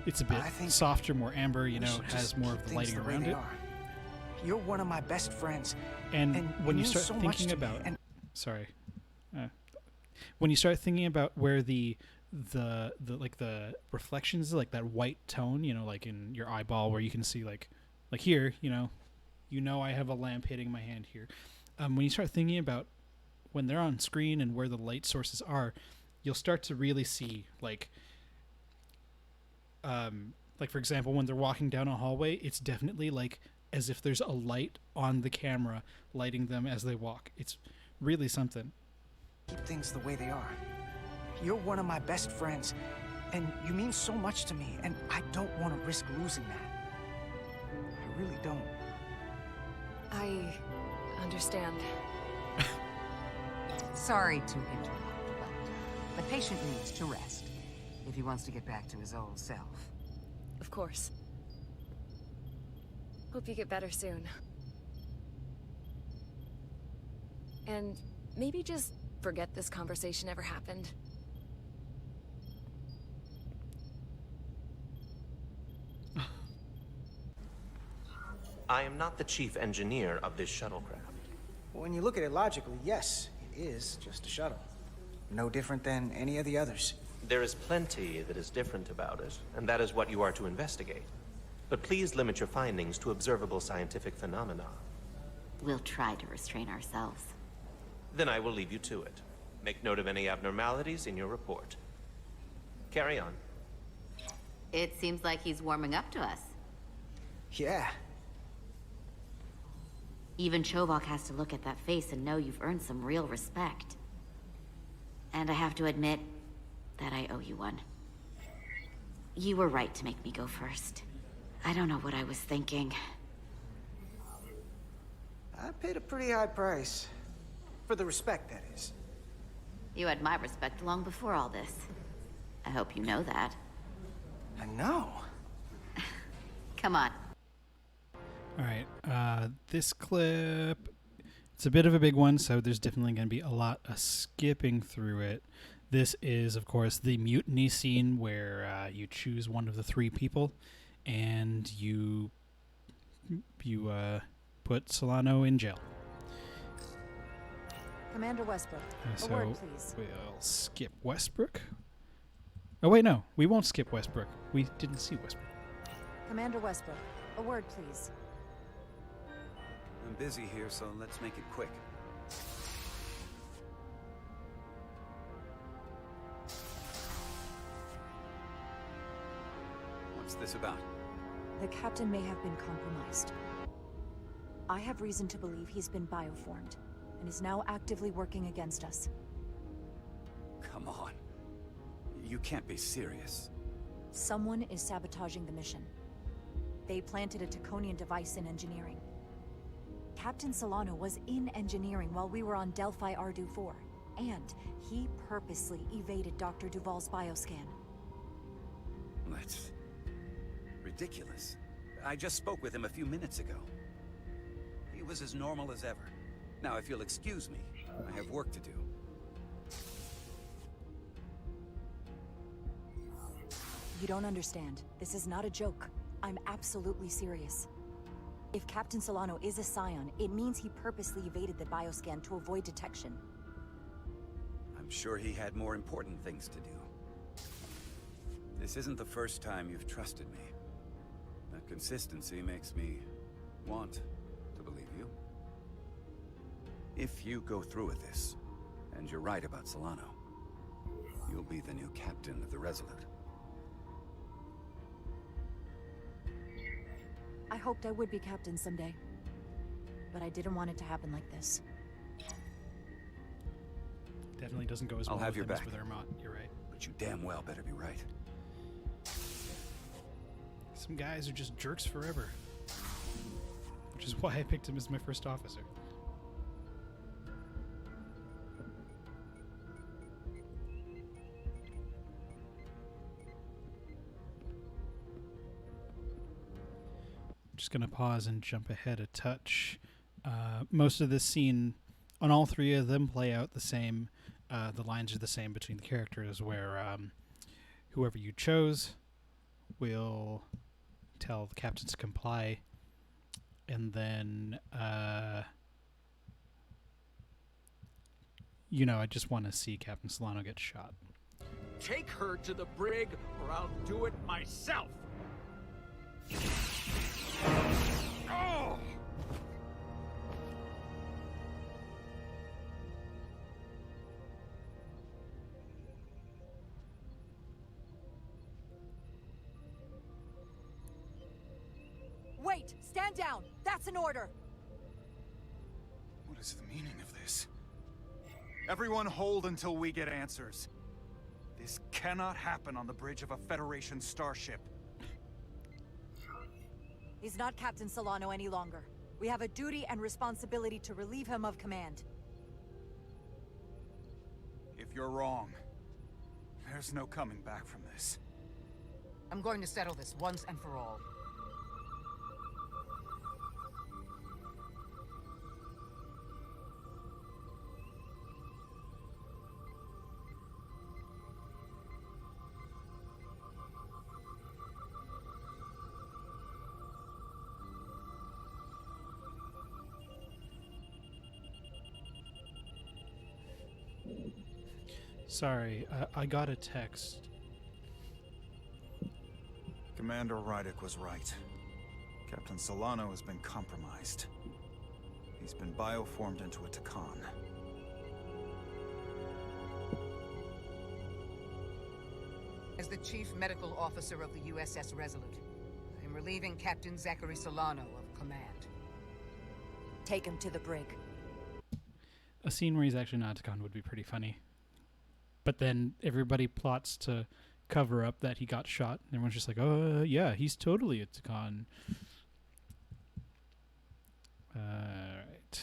it's a bit softer, more amber, you know, it has more of the lighting around it. You're one of my best friends. And when you mean start so much thinking to me, about and when you start thinking about where the like the reflections, like that white tone, you know, like in your eyeball where you can see like here, you know I have a lamp hitting my hand here. When you start thinking about when they're on screen and where the light sources are, you'll start to really see like for example, when they're walking down a hallway, it's definitely like as if there's a light on the camera lighting them as they walk. It's really something. keep things the way they are. You're one of my best friends, and you mean so much to me, and I don't want to risk losing that. I really don't. I understand. Sorry to interrupt, but the patient needs to rest if he wants to get back to his old self. Of course. Hope you get better soon. And maybe just forget this conversation ever happened. I am not the chief engineer of this shuttlecraft. When you look at it logically, yes, it is just a shuttle. No different than any of the others. There is plenty that is different about it, and that is what you are to investigate. But please limit your findings to observable scientific phenomena. We'll try to restrain ourselves. Then I will leave you to it. Make note of any abnormalities in your report. Carry on. It seems like he's warming up to us. Yeah. Even Chobok has to look at that face and know you've earned some real respect. And I have to admit that I owe you one. You were right to make me go first. I don't know what I was thinking. I paid a pretty high price. For the respect, that is. You had my respect long before all this. I hope you know that. I know. Come on. All right, this clip, it's a bit of a big one, so there's definitely going to be a lot of skipping through it. This is, of course, the mutiny scene where you choose one of the three people, and you put Solano in jail. Commander Westbrook, So a word, please. we'll skip Westbrook. Oh, wait, no. We won't skip Westbrook. We didn't see Westbrook. Commander Westbrook, a word, please. I'm busy here, so let's make it quick. What's this about? The captain may have been compromised. I have reason to believe he's been bioformed, and is now actively working against us. Come on. You can't be serious. Someone is sabotaging the mission. They planted a Taconian device in engineering. Captain Solano was in engineering while we were on Delphi Ardu 4, and he purposely evaded Dr. Duval's bioscan. That's ridiculous. I just spoke with him a few minutes ago. He was as normal as ever. Now, if you'll excuse me, I have work to do. You don't understand. This is not a joke. I'm absolutely serious. If Captain Solano is a Scion, it means he purposely evaded the bioscan to avoid detection. I'm sure he had more important things to do. This isn't the first time you've trusted me. That consistency makes me want to believe you. If you go through with this, and you're right about Solano, you'll be the new captain of the Resolute. I hoped I would be captain someday, but I didn't want it to happen like this. Definitely doesn't go as I'll well have with your him as back. with Armand. You're right. But you damn well better be right. Some guys are just jerks forever, which is why I picked him as my first officer. Just going to pause and jump ahead a touch. Most of this scene, on all three of them, play out the same. The lines are the same between the characters, where whoever you chose will tell the captains to comply, and then, I just want to see Captain Solano get shot. Take her to the brig, or I'll do it myself. Oh! Wait! Stand down! That's an order! What is the meaning of this? Everyone hold until we get answers. This cannot happen on the bridge of a Federation starship. He's not Captain Solano any longer. We have a duty and responsibility to relieve him of command. If you're wrong, there's no coming back from this. I'm going to settle this once and for all. Sorry, I got a text. Commander Rydick was right. Captain Solano has been compromised. He's been bioformed into a Takan. As the Chief Medical Officer of the USS Resolute, I'm relieving Captain Zachary Solano of command. Take him to the brig. A scene where he's actually not a Takan would be pretty funny. But then everybody plots to cover up that he got shot. And everyone's just like, oh, yeah, he's totally a Takan. Right.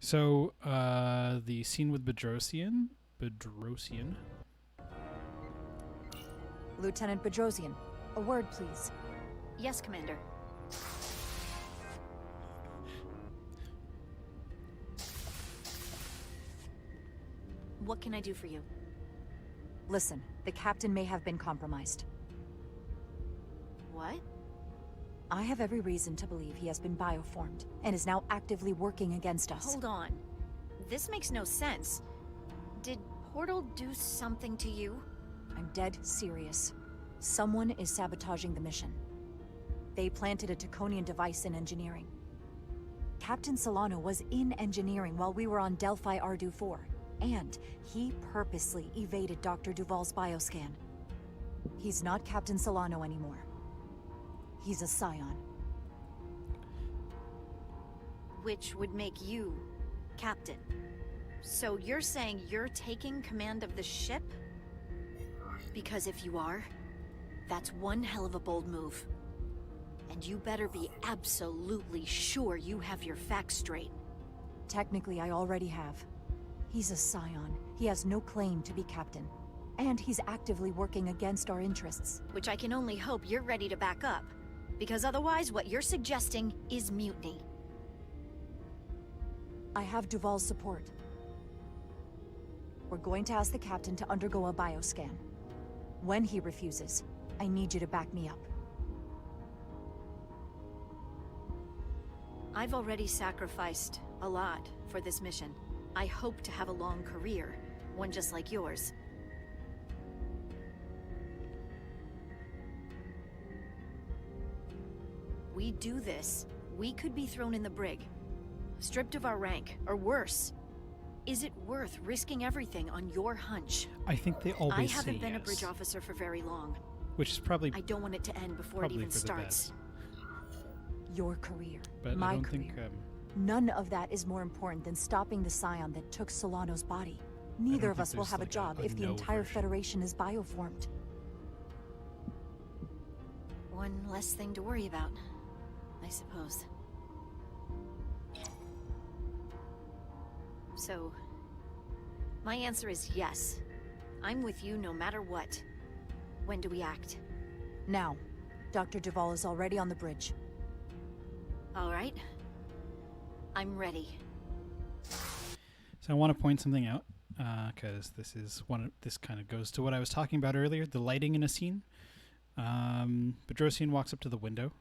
So, the scene with Bedrosian. Lieutenant Bedrosian, a word, please. Yes, Commander. What can I do for you? Listen, the captain may have been compromised. What? I have every reason to believe he has been bioformed and is now actively working against us. Hold on. This makes no sense. Did Portal do something to you? I'm dead serious. Someone is sabotaging the mission. They planted a Taconian device in engineering. Captain Solano was in engineering while we were on Delphi Ardu 4, and he purposely evaded Dr. Duval's bioscan. He's not Captain Solano anymore. He's a Scion. Which would make you Captain. So you're saying you're taking command of the ship? Because if you are, that's one hell of a bold move. And you better be absolutely sure you have your facts straight. Technically, I already have. He's a Scion. He has no claim to be captain. And he's actively working against our interests. Which I can only hope you're ready to back up. Because otherwise, what you're suggesting is mutiny. I have Duval's support. We're going to ask the captain to undergo a bioscan. When he refuses, I need you to back me up. I've already sacrificed a lot for this mission. I hope to have a long career, one just like yours. We do this, we could be thrown in the brig, stripped of our rank, or worse. Is it worth risking everything on your hunch? I think they always I haven't say been yes. a bridge officer for very long. Which is probably I don't want it to end before it even starts. Your career, But my I don't career. think None of that is more important than stopping the Scion that took Solano's body. Neither of think us will there's have a like job a if the no entire version. Federation is bioformed. One less thing to worry about, I suppose. So, my answer is yes. I'm with you no matter what. When do we act? Now, Dr. Duval is already on the bridge. All right. I'm ready. So I want to point something out because this kind of goes to what I was talking about earlier, the lighting in a scene. Bedrosian walks up to the window.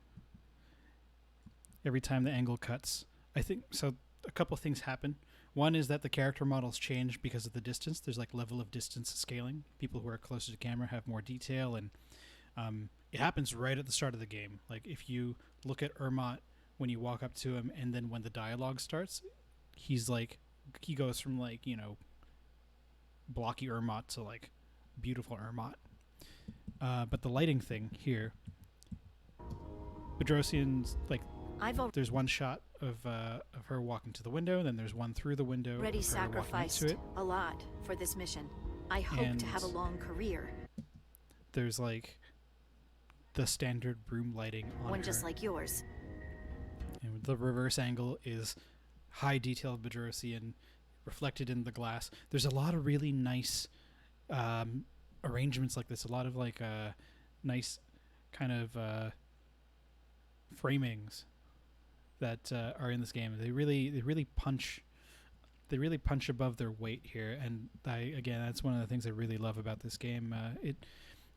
Every time the angle cuts, I think so. A couple things happen. One is that the character models change because of the distance. There's like level of distance scaling. People who are closer to camera have more detail, and it happens right at the start of the game. Like if you look at Ermot when you walk up to him, and then when the dialogue starts, he goes from like, you know, blocky Ermot to like beautiful Ermot. But the lighting thing here, Bedrosian's like, there's one shot of her walking to the window, and then there's one through the window. Already of her walking sacrificed into it. a lot for this mission. I hope to have a And long career. There's like the standard broom lighting on One her. just like yours. And the reverse angle is high detail Bedrosian reflected in the glass. There's a lot of really nice arrangements like this. A lot of like nice kind of framings that are in this game. They really punch above their weight here. And that's one of the things I really love about this game.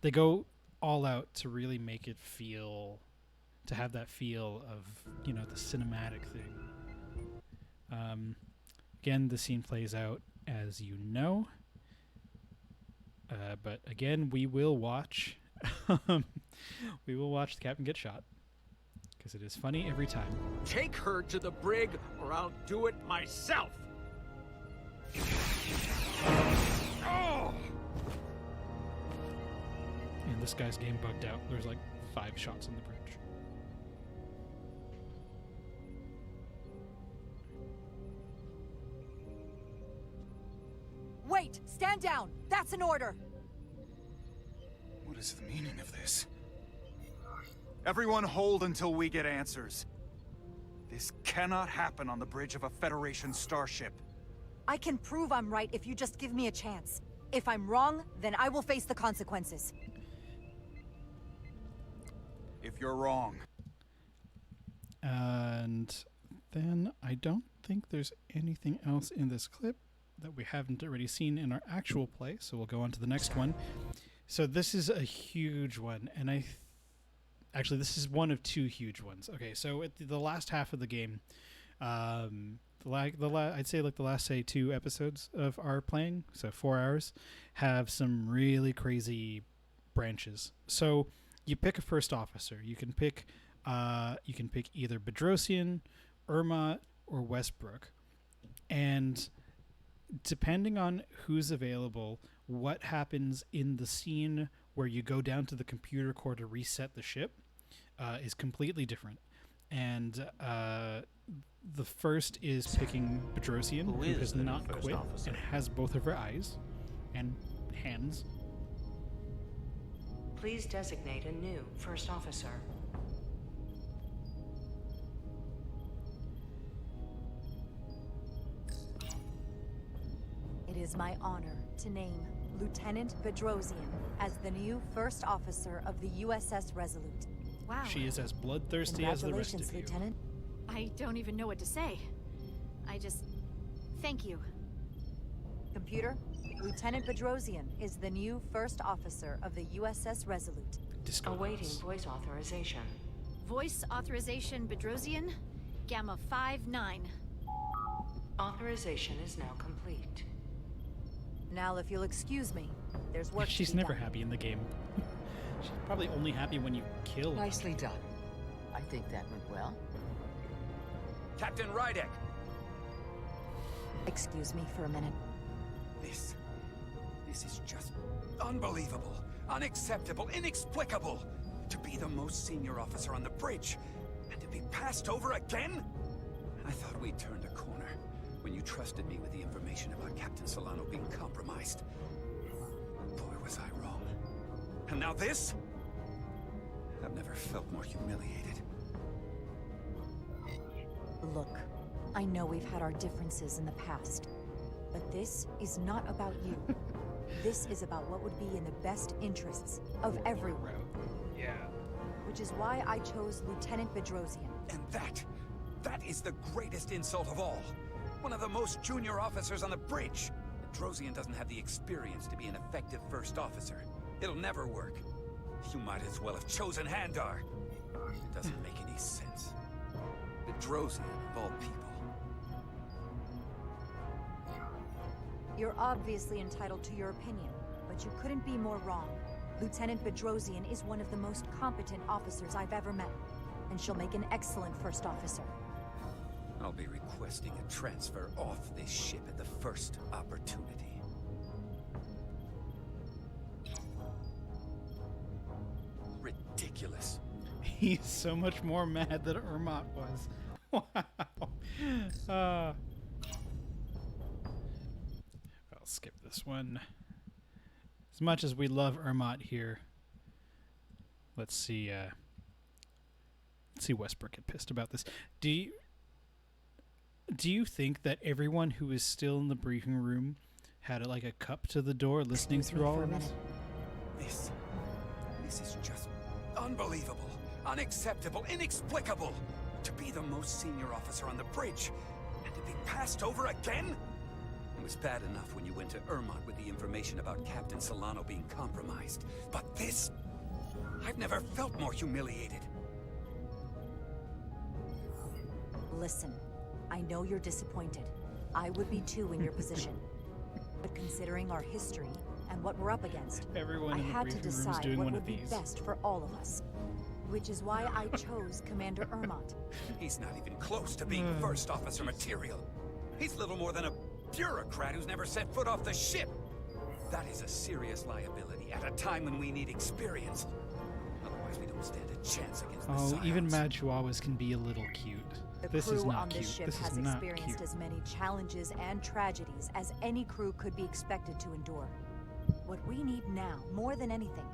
They go all out to really make it to have that feel of, you know, the cinematic thing. Again, the scene plays out as you know. But again, we will watch. We will watch the captain get shot because it is funny every time. Take her to the brig, or I'll do it myself. Oh! And this guy's game bugged out. There's like 5 shots on the bridge. Wait! Stand down! That's an order! What is the meaning of this? Everyone hold until we get answers. This cannot happen on the bridge of a Federation starship. I can prove I'm right if you just give me a chance. If I'm wrong, then I will face the consequences. If you're wrong. And then I don't think there's anything else in this clip that we haven't already seen in our actual play, so we'll go on to the next one. So this is a huge one, and actually this is one of 2 huge ones. Okay, so at the last half of the game, I'd say like the last 2 episodes of our playing, so 4 hours, have some really crazy branches. So you pick a first officer. You can pick either Bedrosian, Ermot, or Westbrook, and depending on who's available, what happens in the scene where you go down to the computer core to reset the ship is completely different. And the first is picking Bedrosian, who has not quit and has both of her eyes and hands. Please designate a new first officer. It is my honor to name Lieutenant Bedrosian as the new first officer of the USS Resolute. Wow. She is as bloodthirsty as the rest of you. Congratulations, Lieutenant. I don't even know what to say. Thank you. Computer, Lieutenant Bedrosian is the new first officer of the USS Resolute. Awaiting voice authorization. Voice authorization Bedrosian, Gamma 5-9. Authorization is now complete. Now, if you'll excuse me, there's work She's to be never done. happy in the game. She's probably only happy when you kill her. Nicely done. I think that went well. Captain Rydek! Excuse me for a minute. This is just unbelievable, unacceptable, inexplicable. To be the most senior officer on the bridge, and to be passed over again? I thought we'd turned a corner when you trusted me with the information about Captain Solano being compromised. Boy, was I wrong. And now this? I've never felt more humiliated. Look, I know we've had our differences in the past, but this is not about you. This is about what would be in the best interests of everyone. Yeah. Which is why I chose Lieutenant Bedrosian. And that is the greatest insult of all. One of the most junior officers on the bridge. Bedrosian doesn't have the experience to be an effective first officer. It'll never work. You might as well have chosen Handar. It doesn't make any sense. Bedrosian, of all people. You're obviously entitled to your opinion, but you couldn't be more wrong. Lieutenant Bedrosian is one of the most competent officers I've ever met, and she'll make an excellent first officer. I'll be requesting a transfer off this ship at the first opportunity. Ridiculous. He's so much more mad than Ermot was. Wow. I'll skip this one. As much as we love Ermot here, let's see Westbrook get pissed about this. Do you think that everyone who is still in the briefing room had like a cup to the door listening through all of this? This is just unbelievable, unacceptable, inexplicable. To be the most senior officer on the bridge, and to be passed over again? It was bad enough when you went to Ermot with the information about Captain Solano being compromised. But this? I've never felt more humiliated. Listen, I know you're disappointed. I would be too in your position. But considering our history and what we're up against. Everyone I in the had to briefing room is decide doing what one would of be these. best for all of us. Which is why I chose Commander Ermont. He's not even close to being first officer material. He's little more than a bureaucrat who's never set foot off the ship. That is a serious liability at a time when we need experience. Otherwise, we don't stand a chance against the Oh, Scions. even Mad Chihuahuas can be a little cute. The This crew is not on cute. this ship This is has not experienced cute. as many challenges and tragedies as any crew could be expected to endure. What we need now, more than anything,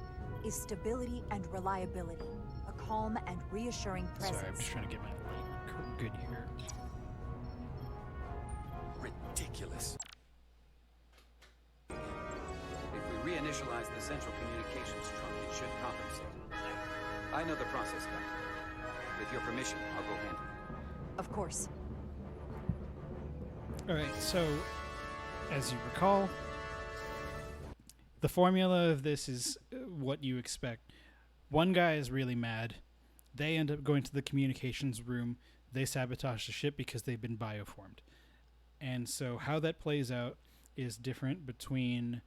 is stability and reliability. A calm and reassuring presence. Sorry, I'm just trying to get my light good here. Ridiculous. If we reinitialize the central communications trunk, it should compensate. I know the process, Captain. With your permission, I'll go handle it. Of course. Alright, so, as you recall, the formula of this is what you expect. One guy is really mad. They end up going to the communications room. They sabotage the ship because they've been bioformed. And so how that plays out is different between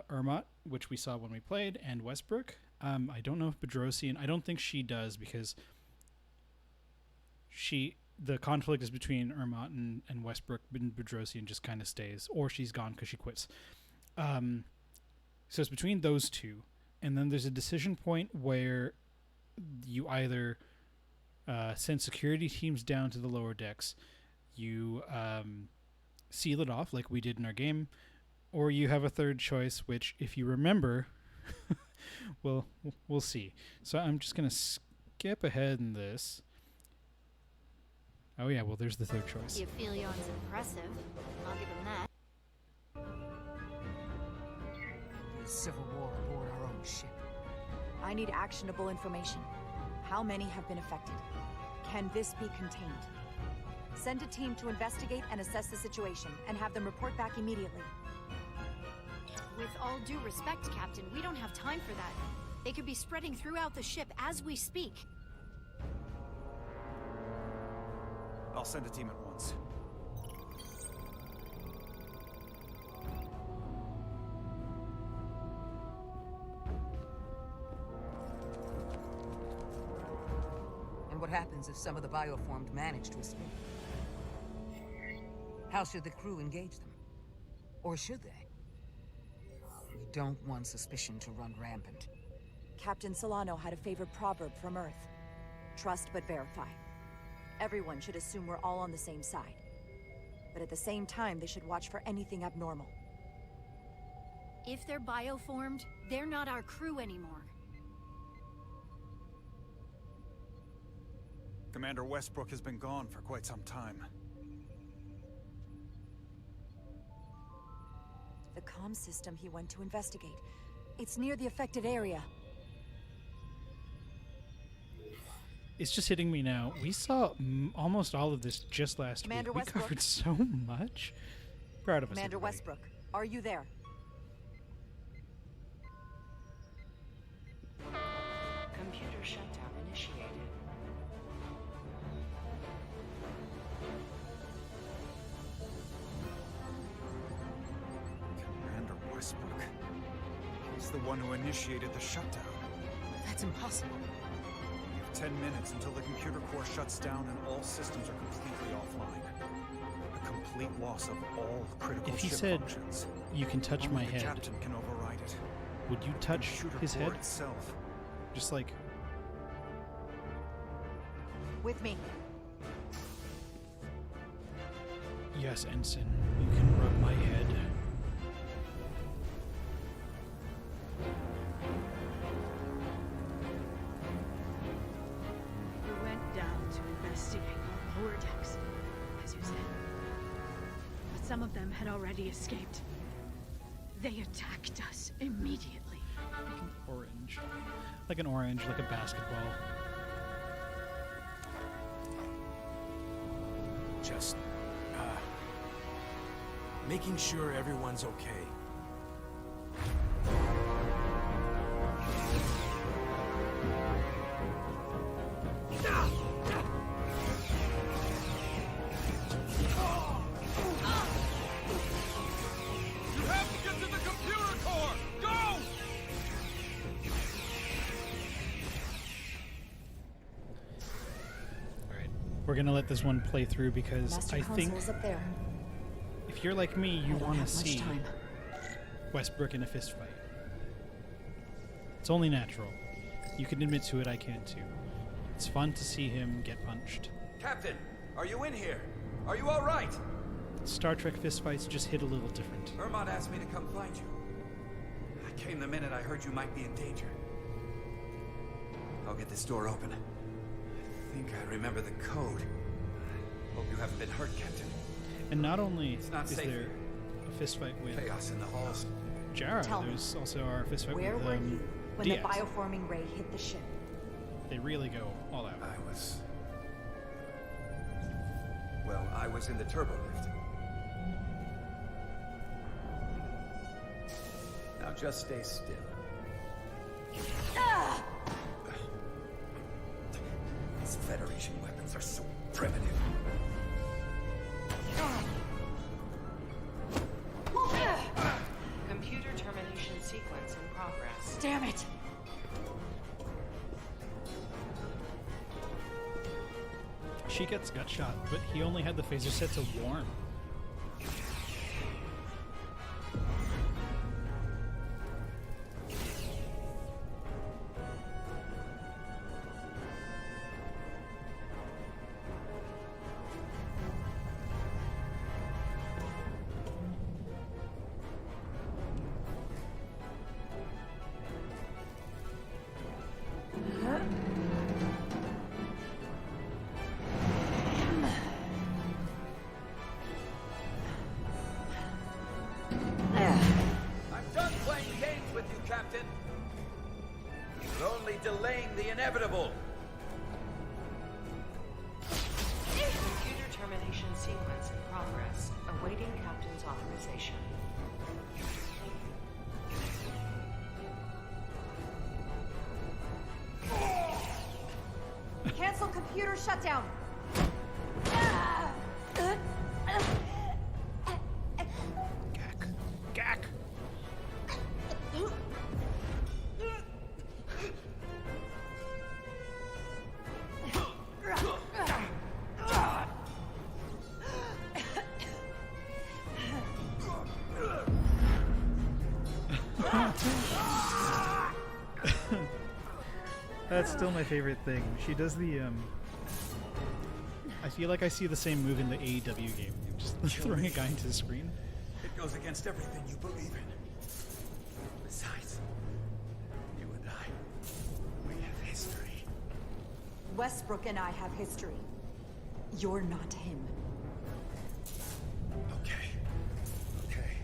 Ermont, which we saw when we played, and Westbrook. I don't know if Bedrosian... I don't think she does because the conflict is between Ermont and Westbrook, and Bedrosian just kind of stays. Or she's gone because she quits. So it's between those two. And then there's a decision point where you either send security teams down to the lower decks, you seal it off like we did in our game, or you have a third choice, which, if you remember, we'll see. So I'm just going to skip ahead in this. Oh yeah, well there's the third choice. The Ophelion's impressive. I'll give him that. There's civil war aboard our own ship. I need actionable information. How many have been affected? Can this be contained? Send a team to investigate and assess the situation, and have them report back immediately. With all due respect, Captain, we don't have time for that. They could be spreading throughout the ship as we speak. I'll send a team at once. And what happens if some of the bioformed manage to escape? How should the crew engage them? Or should they? We don't want suspicion to run rampant. Captain Solano had a favorite proverb from Earth. Trust but verify. Everyone should assume we're all on the same side. But at the same time, they should watch for anything abnormal. If they're bioformed, they're not our crew anymore. Commander Westbrook has been gone for quite some time. The comm system he went to investigate. It's near the affected area. It's just hitting me now. We saw almost all of this just last Commander week. We Westbrook. covered so much. Proud of us, Commander everybody. Westbrook, are you there? Computer shutdown initiated. Commander Westbrook. He's the one who initiated the shutdown. That's impossible. We have 10 minutes until the computer core shuts down and all systems are completely offline. A complete loss of all critical If he ship said, functions. "You can touch Only my the head," captain can override it. would you touch Computer his core head? itself. Just like, With me. yes, Ensign, you can rub my head. We went down to investigate the lower decks, as you said. But some of them had already escaped. They attacked us immediately. Like an orange. Like an orange, like a basketball. Just, making sure everyone's okay. You have to get to the computer core! We're gonna let this one play through because Master I think Console's up there. if you're like me, you I don't want to have much see time. Westbrook in a fist fight. It's only natural. You can admit to it, I can too. It's fun to see him get punched. Captain, are you in here? Are you all right? Star Trek fistfights just hit a little different. Ermont asked me to come find you. I came the minute I heard you might be in danger. I'll get this door open. I think I remember the code. Hope you haven't been hurt, Captain. And not only not is safe there here. a fistfight with Chaos in the halls. Jara, Tell me, there's also our fistfight Where with were you when Diaz. the bioforming ray hit the ship? They really go all out. I was in the turbo lift. Now just stay still. These Federation weapons are so primitive. Computer termination sequence in progress. Damn it! She gets gut shot, but he only had the phaser set to warm. I'm done playing games with you, Captain. You're only delaying the inevitable. Computer termination sequence in progress. Awaiting Captain's authorization. Cancel computer shutdown. Gak. That's still my favorite thing. She does the I feel like I see the same move in the AEW game. Just throwing a guy into the screen. It goes against everything you believe in. Besides, you and I, we have history. Westbrook and I have history. You're not him. Okay. Okay.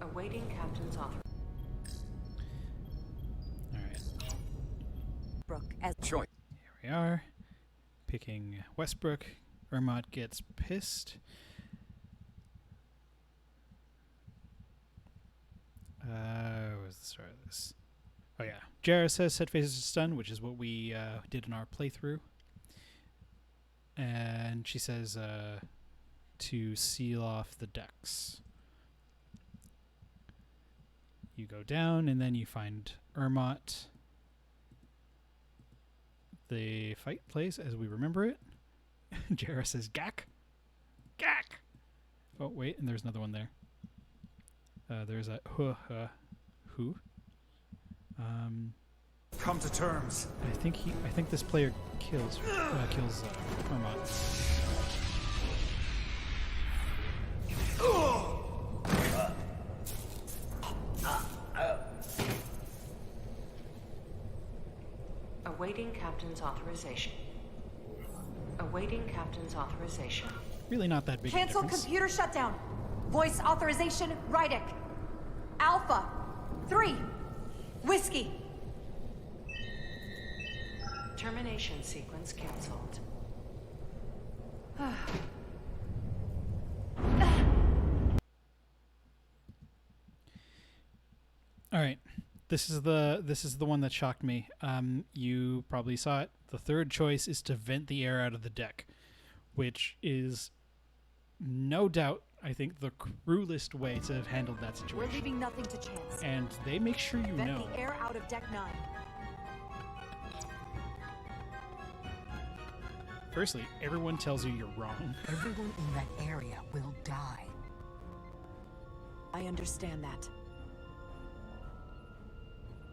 Awaiting Captain's authorization. Brooke, as choice. Here we are. Picking Westbrook. Ermont gets pissed. What was the start of this? Oh yeah. Jara says set phases to stun, which is what we did in our playthrough. And she says to seal off the decks. You go down, and then you find Ermont. The fight plays as we remember it. Jara says, Gak! Gak! Oh, wait, and there's another one there. There's a who. Come to terms. I think this player kills Ermont. Awaiting Captain's authorization. Awaiting Captain's authorization. Really not that big cancel a difference. computer shutdown. Voice authorization, Rydick. Alpha 3. Whiskey. Termination sequence cancelled. All right. This is the one that shocked me. You probably saw it. The third choice is to vent the air out of the deck, which is no doubt, I think, the cruelest way to have handled that situation. We're leaving nothing to chance. And they make sure you Vent know. the air out of Deck 9. Firstly, everyone tells you you're wrong. Everyone in that area will die. I understand that.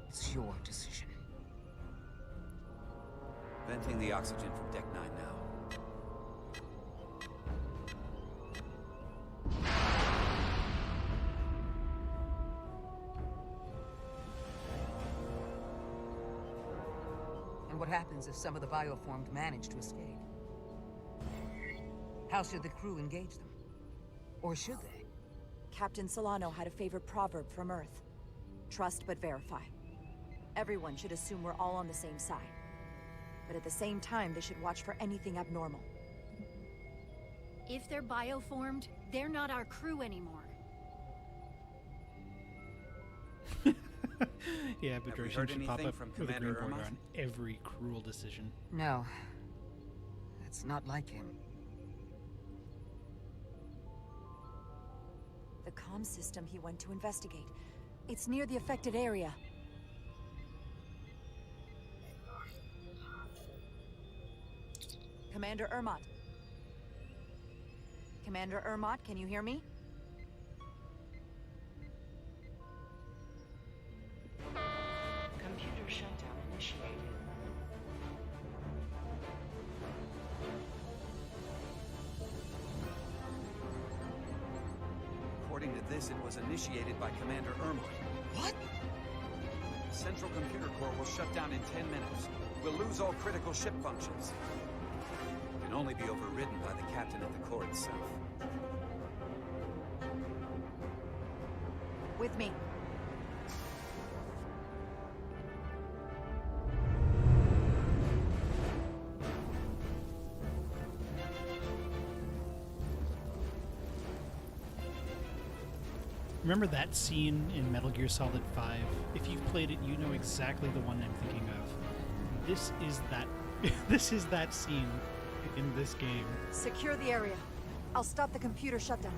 It's your decision. Venting the oxygen from Deck 9 now. And what happens if some of the bioformed manage to escape? How should the crew engage them? Or should they? Captain Solano had a favorite proverb from Earth. Trust but verify. Everyone should assume we're all on the same side. But at the same time, they should watch for anything abnormal. If they're bioformed, they're not our crew anymore. Yeah, but Have we Resurgence heard should pop anything up from with a green Commander border Ermatt? on every cruel decision. No. That's not like him. The comm system he went to investigate. It's near the affected area. Commander Ermatt. Commander Ermatt, can you hear me? Computer shutdown initiated. According to this, it was initiated by Commander Ermatt. What? The central computer core will shut down in 10 minutes. We'll lose all critical ship functions. It can only be overridden by the captain of the core itself. With me. Remember that scene in Metal Gear Solid 5? If you've played it, you know exactly the one I'm thinking of. This is that this is that scene in this game. Secure the area. I'll stop the computer shutdown.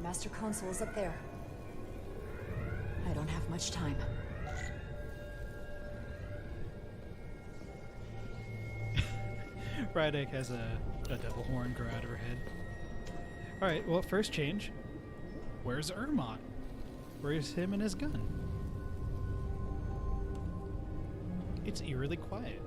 Master Console is up there. I don't have much time. Rydek has a devil horn grow out of her head. Alright, well, first change. Where's Ermatt? Where's him and his gun? It's eerily quiet.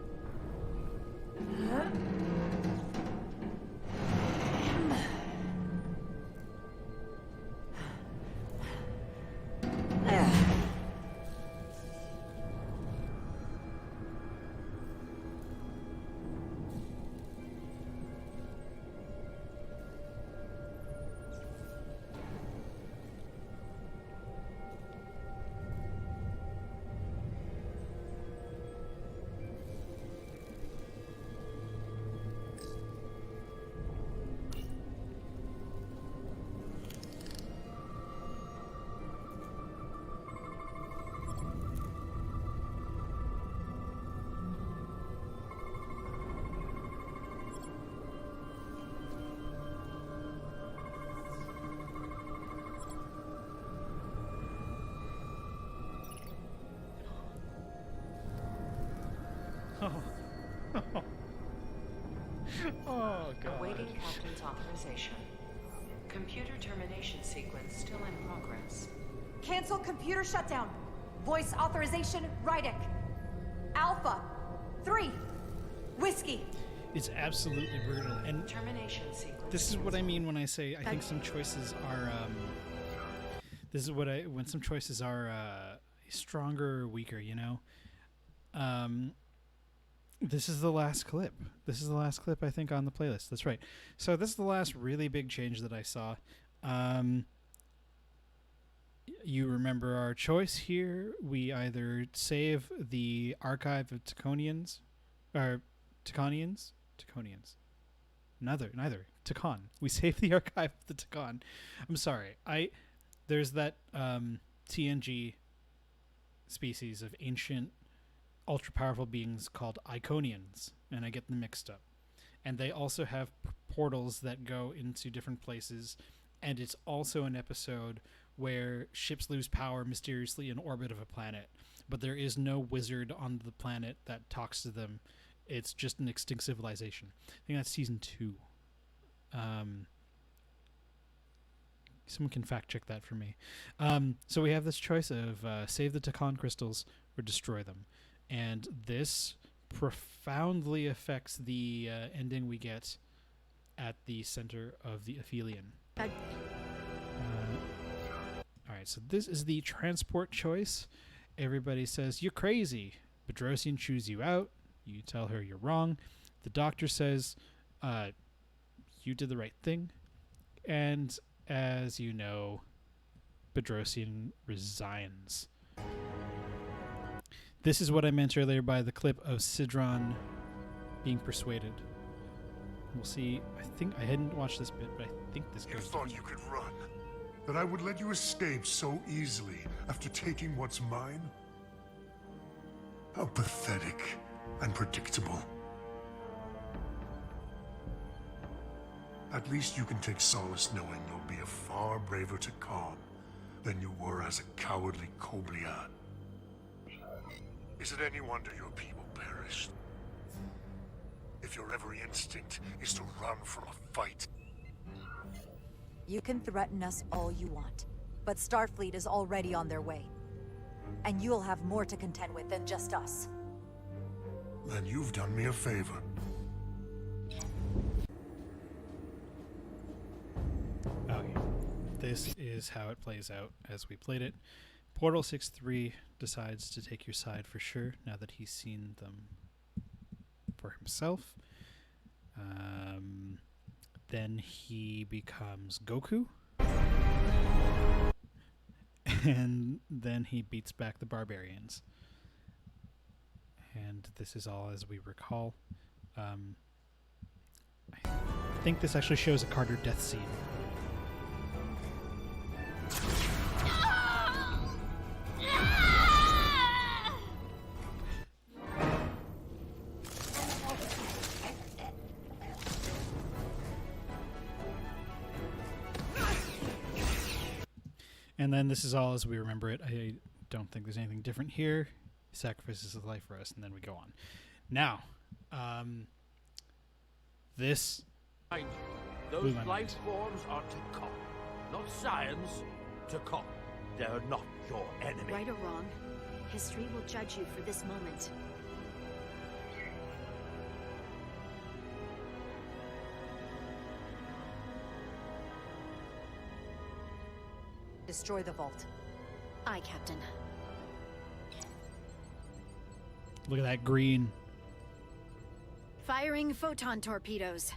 Oh, God. Awaiting Captain's authorization. Computer termination sequence still in progress. Cancel computer shutdown. Voice authorization, Rydek. Alpha 3. Whiskey. It's absolutely brutal. And Termination sequence. this is what I mean when I say I think some choices are this is what when some choices are stronger or weaker, you know? This is the last clip. This is the last clip, I think, on the playlist. That's right. So this is the last really big change that I saw. You remember our choice here. We either save the archive of Taconians, or Taconians? Taconians. Neither. Takan. We saved the archive of the Takan. I'm sorry. There's that TNG species of ancient, ultra-powerful beings called Iconians, and I get them mixed up. And they also have portals that go into different places, and it's also an episode where ships lose power mysteriously in orbit of a planet, but there is no wizard on the planet that talks to them. It's just an extinct civilization. I think that's season 2. Someone can fact check that for me. So we have this choice of save the Takan crystals or destroy them. And this profoundly affects the ending we get at the center of the Aphelion. Alright, so this is the transport choice. Everybody says, you're crazy. Bedrosian chews you out. You tell her you're wrong. The doctor says, you did the right thing. And as you know, Bedrosian resigns. This is what I meant earlier by the clip of Sidron being persuaded. We'll see. I think I hadn't watched this bit, but I think this goes. You thought you could run? That I would let you escape so easily after taking what's mine? How pathetic and predictable. At least you can take solace knowing you'll be a far braver Takan than you were as a cowardly Koblian. Is it any wonder your people perished? If your every instinct is to run from a fight. You can threaten us all you want, but Starfleet is already on their way. And you'll have more to contend with than just us. Then you've done me a favor. Okay. This is how it plays out as we played it. Portal 6-3 decides to take your side for sure, now that he's seen them for himself. Then he becomes Goku. And then he beats back the barbarians. And this is all as we recall. I think this actually shows a Carter death scene. And then this is all as we remember it. I don't think there's anything different here. He sacrifices his life for us, and then we go on. Now, this... Those life forms are Takan, not science. Takan. They're not your enemy. Right or wrong, history will judge you for this moment. Destroy the vault. Aye, Captain. Look at that green. Firing photon torpedoes.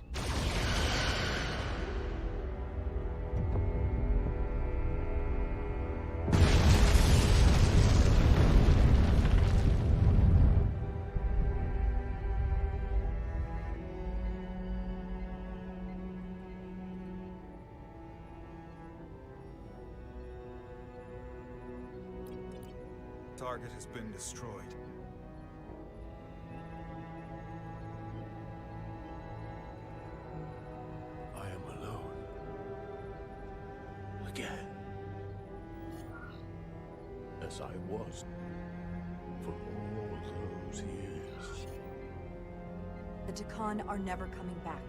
Target has been destroyed. I am alone. Again. As I was for all those years. The Takan are never coming back.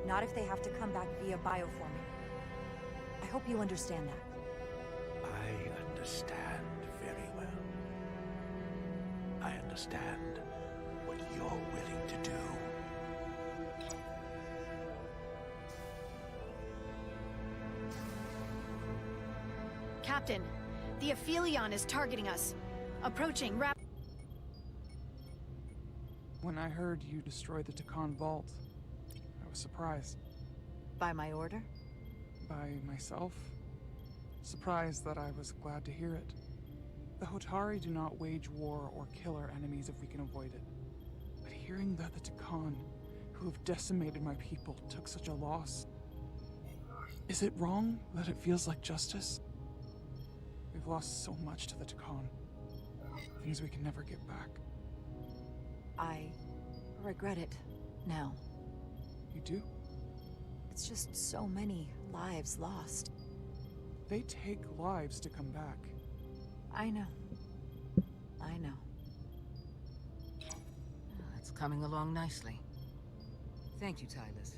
Not if they have to come back via bioforming. I hope you understand that. I understand very well. I understand what you're willing to do. Captain, the Aphelion is targeting us. Approaching rap. When I heard you destroy the Takan vault, I was surprised. By my order? By myself? Surprised that I was glad to hear it. The Hotari do not wage war or kill our enemies if we can avoid it. But hearing that the Takan, who have decimated my people, took such a loss, Is it wrong that it feels like justice? We've lost so much to the Takan. Things we can never get back. I regret it now. You do? It's just so many lives lost. They take lives to come back. I know. I know. It's coming along nicely. Thank you, Tylus.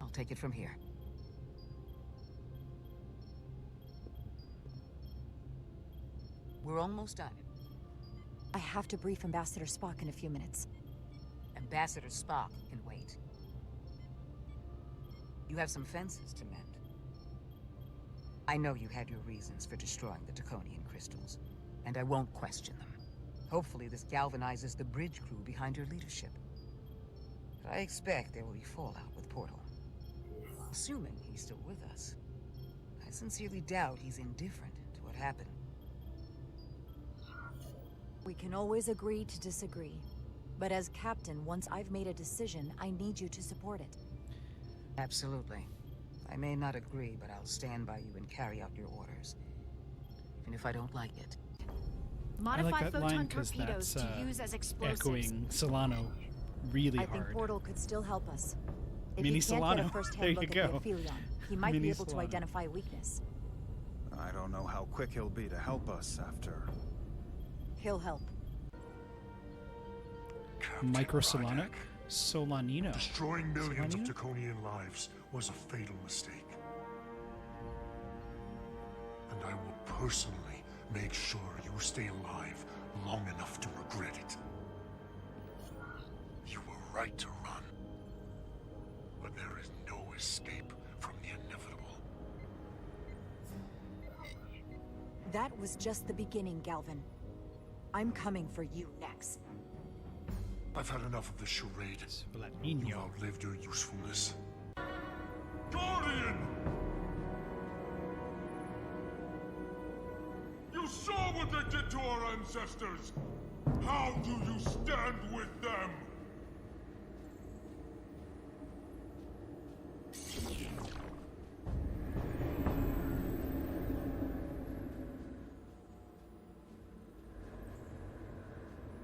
I'll take it from here. We're almost done. I have to brief Ambassador Spock in a few minutes. Ambassador Spock can wait. You have some fences to mend. I know you had your reasons for destroying the Draconian crystals, and I won't question them. Hopefully this galvanizes the bridge crew behind your leadership. But I expect there will be fallout with Portal. Assuming he's still with us. I sincerely doubt he's indifferent to what happened. We can always agree to disagree. But as captain, once I've made a decision, I need you to support it. Absolutely. I may not agree, but I'll stand by you and carry out your orders. Even if I don't like it. I Modify like that photon line because torpedoes that's to use as explosives. echoing Solano really I hard. think Portal could still help us. If Mini he can't Solano. get a first-hand There you look go. at the Aphelion, he might Mini be able to Solano. identify a weakness. I don't know how quick he'll be to help us after... He'll help. Micro Solano? Solanino. Destroying millions of Solanino? Draconian lives was a fatal mistake. And I will personally make sure you stay alive long enough to regret it. You were right to run. But there is no escape from the inevitable. That was just the beginning, Galvin. I'm coming for you next. I've had enough of the charade. You've outlived your usefulness. Guardian! You saw what they did to our ancestors! How do you stand with them?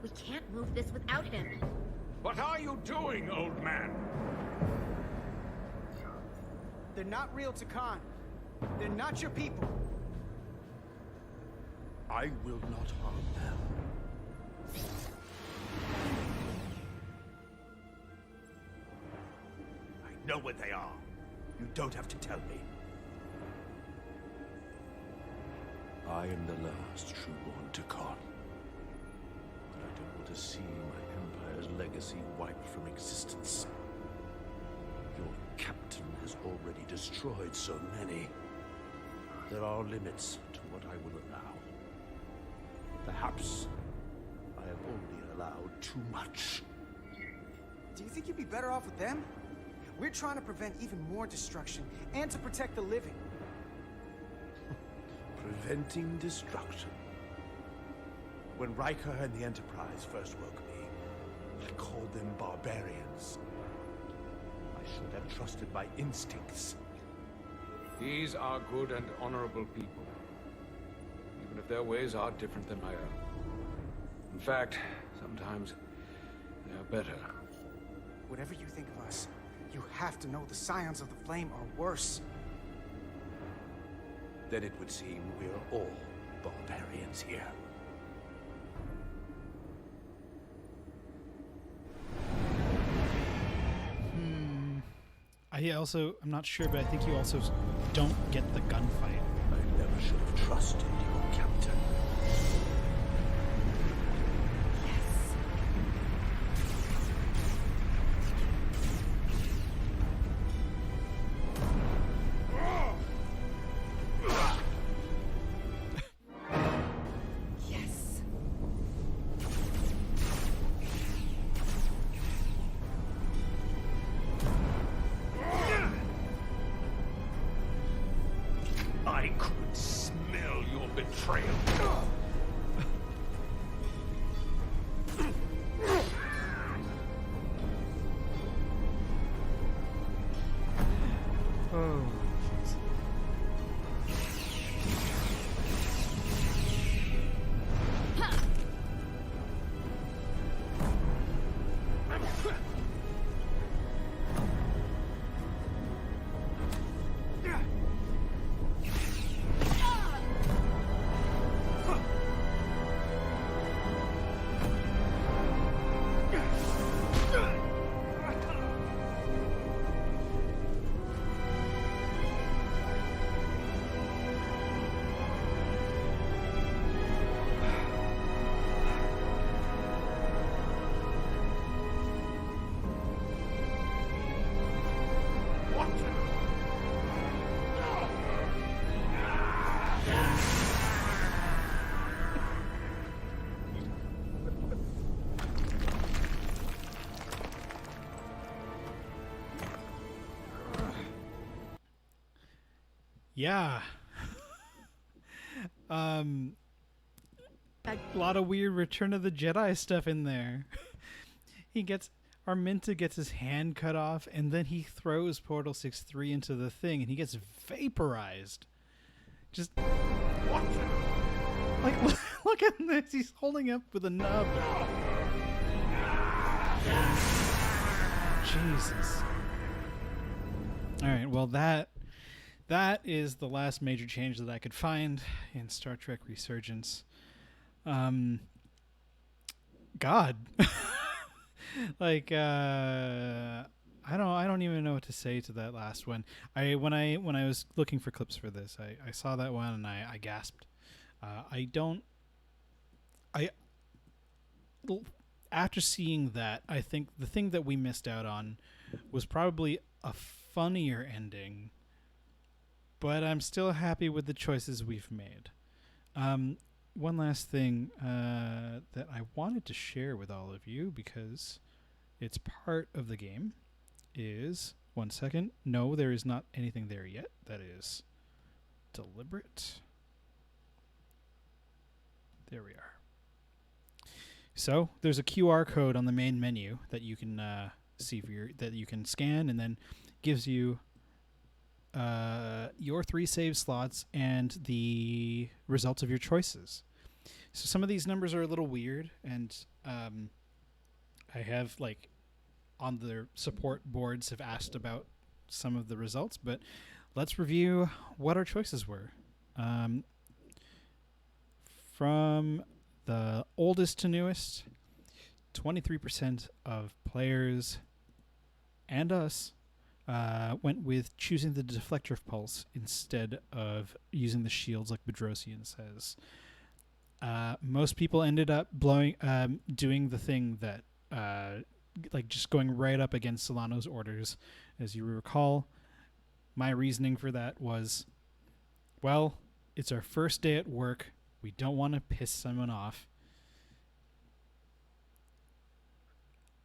We can't move this without him. What are you doing, old man? They're not real Takan. They're not your people. I will not harm them. I know where they are. You don't have to tell me. I am the last true-born Takan. But I don't want to see my Empire's legacy wiped from existence. Your captain has already destroyed so many. There are limits to what I will allow. Perhaps I have already allowed too much. Do you think you'd be better off with them? We're trying to prevent even more destruction and to protect the living. Preventing destruction. When Riker and the Enterprise first woke me, I called them barbarians. I should have trusted my instincts. These are good and honorable people, even if their ways are different than my own. In fact, sometimes they are better. Whatever you think of us, you have to know the Scions of the Flame are worse. Then it would seem we're all barbarians here. I'm not sure, but I think you also don't get the gunfight. I never should have trusted your captain. Yes. I could smell your betrayal. Yeah. A lot of weird Return of the Jedi stuff in there. Arminta gets his hand cut off, and then he throws Portal 6-3 into the thing, and he gets vaporized. Just like look at this. He's holding up with a nub. Jesus. All right. Well, that is the last major change that I could find in Star Trek Resurgence. God. Like I don't even know what to say to that last one. When I was looking for clips for this, I saw that one and I gasped. After seeing that, I think the thing that we missed out on was probably a funnier ending, but I'm still happy with the choices we've made. One last thing that I wanted to share with all of you, because it's part of the game, is... One second. No, there is not anything there yet. That is deliberate. There we are. So there's a QR code on the main menu that you can see that you can scan, and then gives you your 3 save slots and the results of your choices. So some of these numbers are a little weird, and I have, like, on the support boards have asked about some of the results, but let's review what our choices were. From the oldest to newest, 23% of players and us went with choosing the deflector of pulse instead of using the shields like Bedrosian says. Most people ended up doing the thing that like just going right up against Solano's orders. As you recall, my reasoning for that was, well, it's our first day at work. We don't want to piss someone off.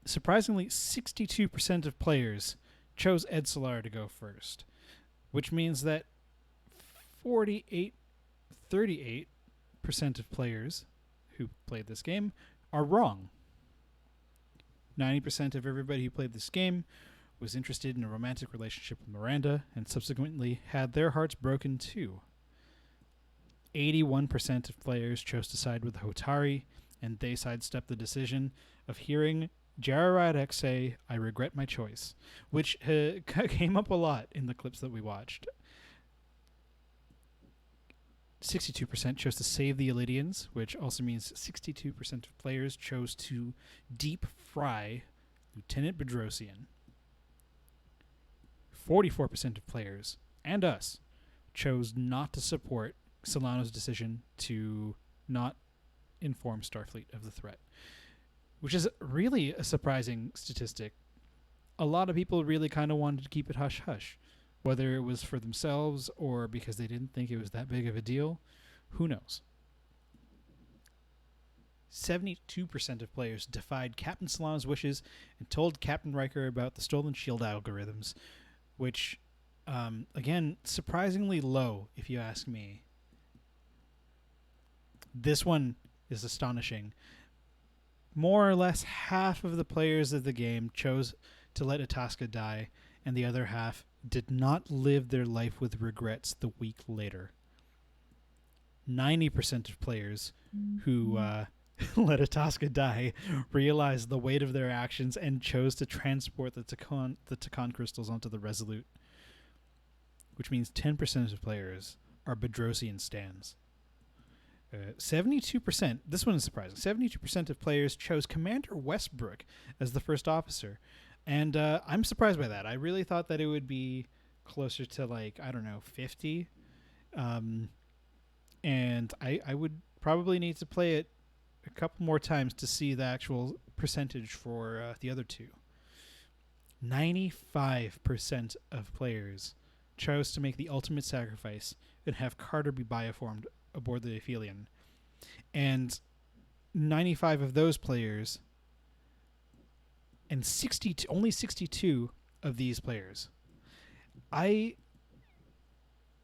Surprisingly, 62% of players chose Ed Solar to go first, which means that 38% of players who played this game are wrong. 90% of everybody who played this game was interested in a romantic relationship with Miranda and subsequently had their hearts broken too. 81% of players chose to side with the Hotari, and they sidestepped the decision of hearing Jararadek say, "I regret my choice," which came up a lot in the clips that we watched. 62% chose to save the Elydians, which also means 62% of players chose to deep fry Lieutenant Bedrosian. 44% of players, and us, chose not to support Solano's decision to not inform Starfleet of the threat, which is really a surprising statistic. A lot of people really kind of wanted to keep it hush-hush. Whether it was for themselves or because they didn't think it was that big of a deal, who knows? 72% of players defied Captain Solano's wishes and told Captain Riker about the stolen shield algorithms, which, again, surprisingly low, if you ask me. This one is astonishing. More or less half of the players of the game chose to let Itasca die, and the other half did not live their life with regrets the week later. 90% of players who let Itasca die realized the weight of their actions and chose to transport the Takan crystals onto the Resolute, which means 10% of players are Bedrosian stans. 72%, this one is surprising, 72% of players chose Commander Westbrook as the first officer. And I'm surprised by that. I really thought that it would be closer to, like, I don't know, 50. And I would probably need to play it a couple more times to see the actual percentage for the other two. 95% of players chose to make the ultimate sacrifice and have Carter be bioformed aboard the Aphelion. And 95 of those players, and only 62 of these players.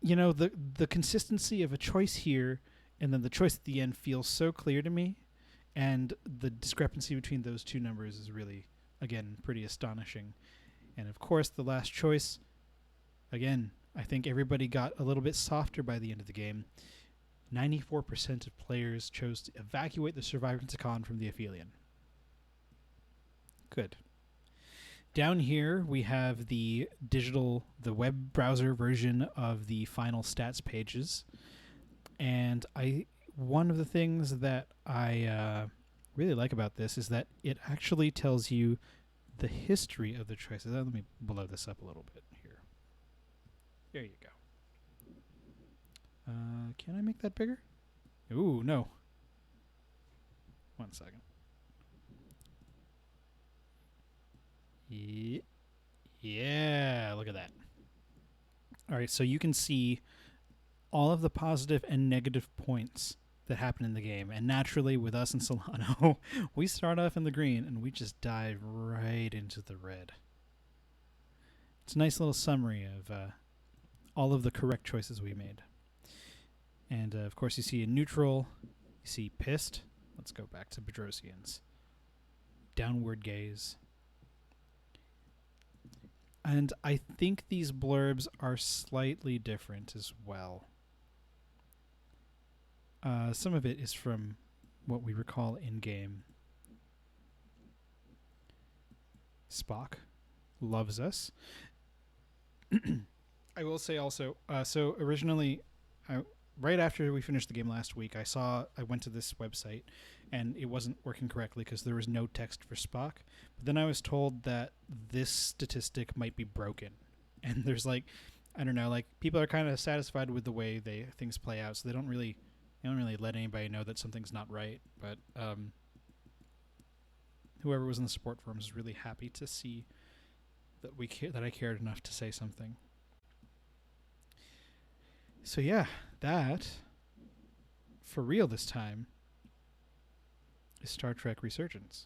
you know, the consistency of a choice here and then the choice at the end feels so clear to me, and the discrepancy between those two numbers is really, again, pretty astonishing. And of course, the last choice, again, I think everybody got a little bit softer by the end of the game. 94% of players chose to evacuate the survivor Takan from the Aphelion. Good. Down here, we have the web browser version of the final stats pages. And one of the things that I really like about this is that it actually tells you the history of the choices. Let me blow this up a little bit here. There you go. Can I make that bigger? Ooh, no. 1 second. Yeah, look at that. All right, so you can see all of the positive and negative points that happen in the game. And naturally, with us in Solano, we start off in the green and we just dive right into the red. It's a nice little summary of all of the correct choices we made. And, of course, you see a neutral. You see pissed. Let's go back to Bedrosians. Downward gaze. And I think these blurbs are slightly different as well. Some of it is from what we recall in-game. Spock loves us. I will say also, so originally, right after we finished the game last week, I went to this website and it wasn't working correctly because there was no text for Spock. But then I was told that this statistic might be broken. And there's like, I don't know, like people are kind of satisfied with the way things play out, so they don't really let anybody know that something's not right. But whoever was in the support forums was really happy to see that I cared enough to say something. So yeah, that, for real this time, is Star Trek Resurgence.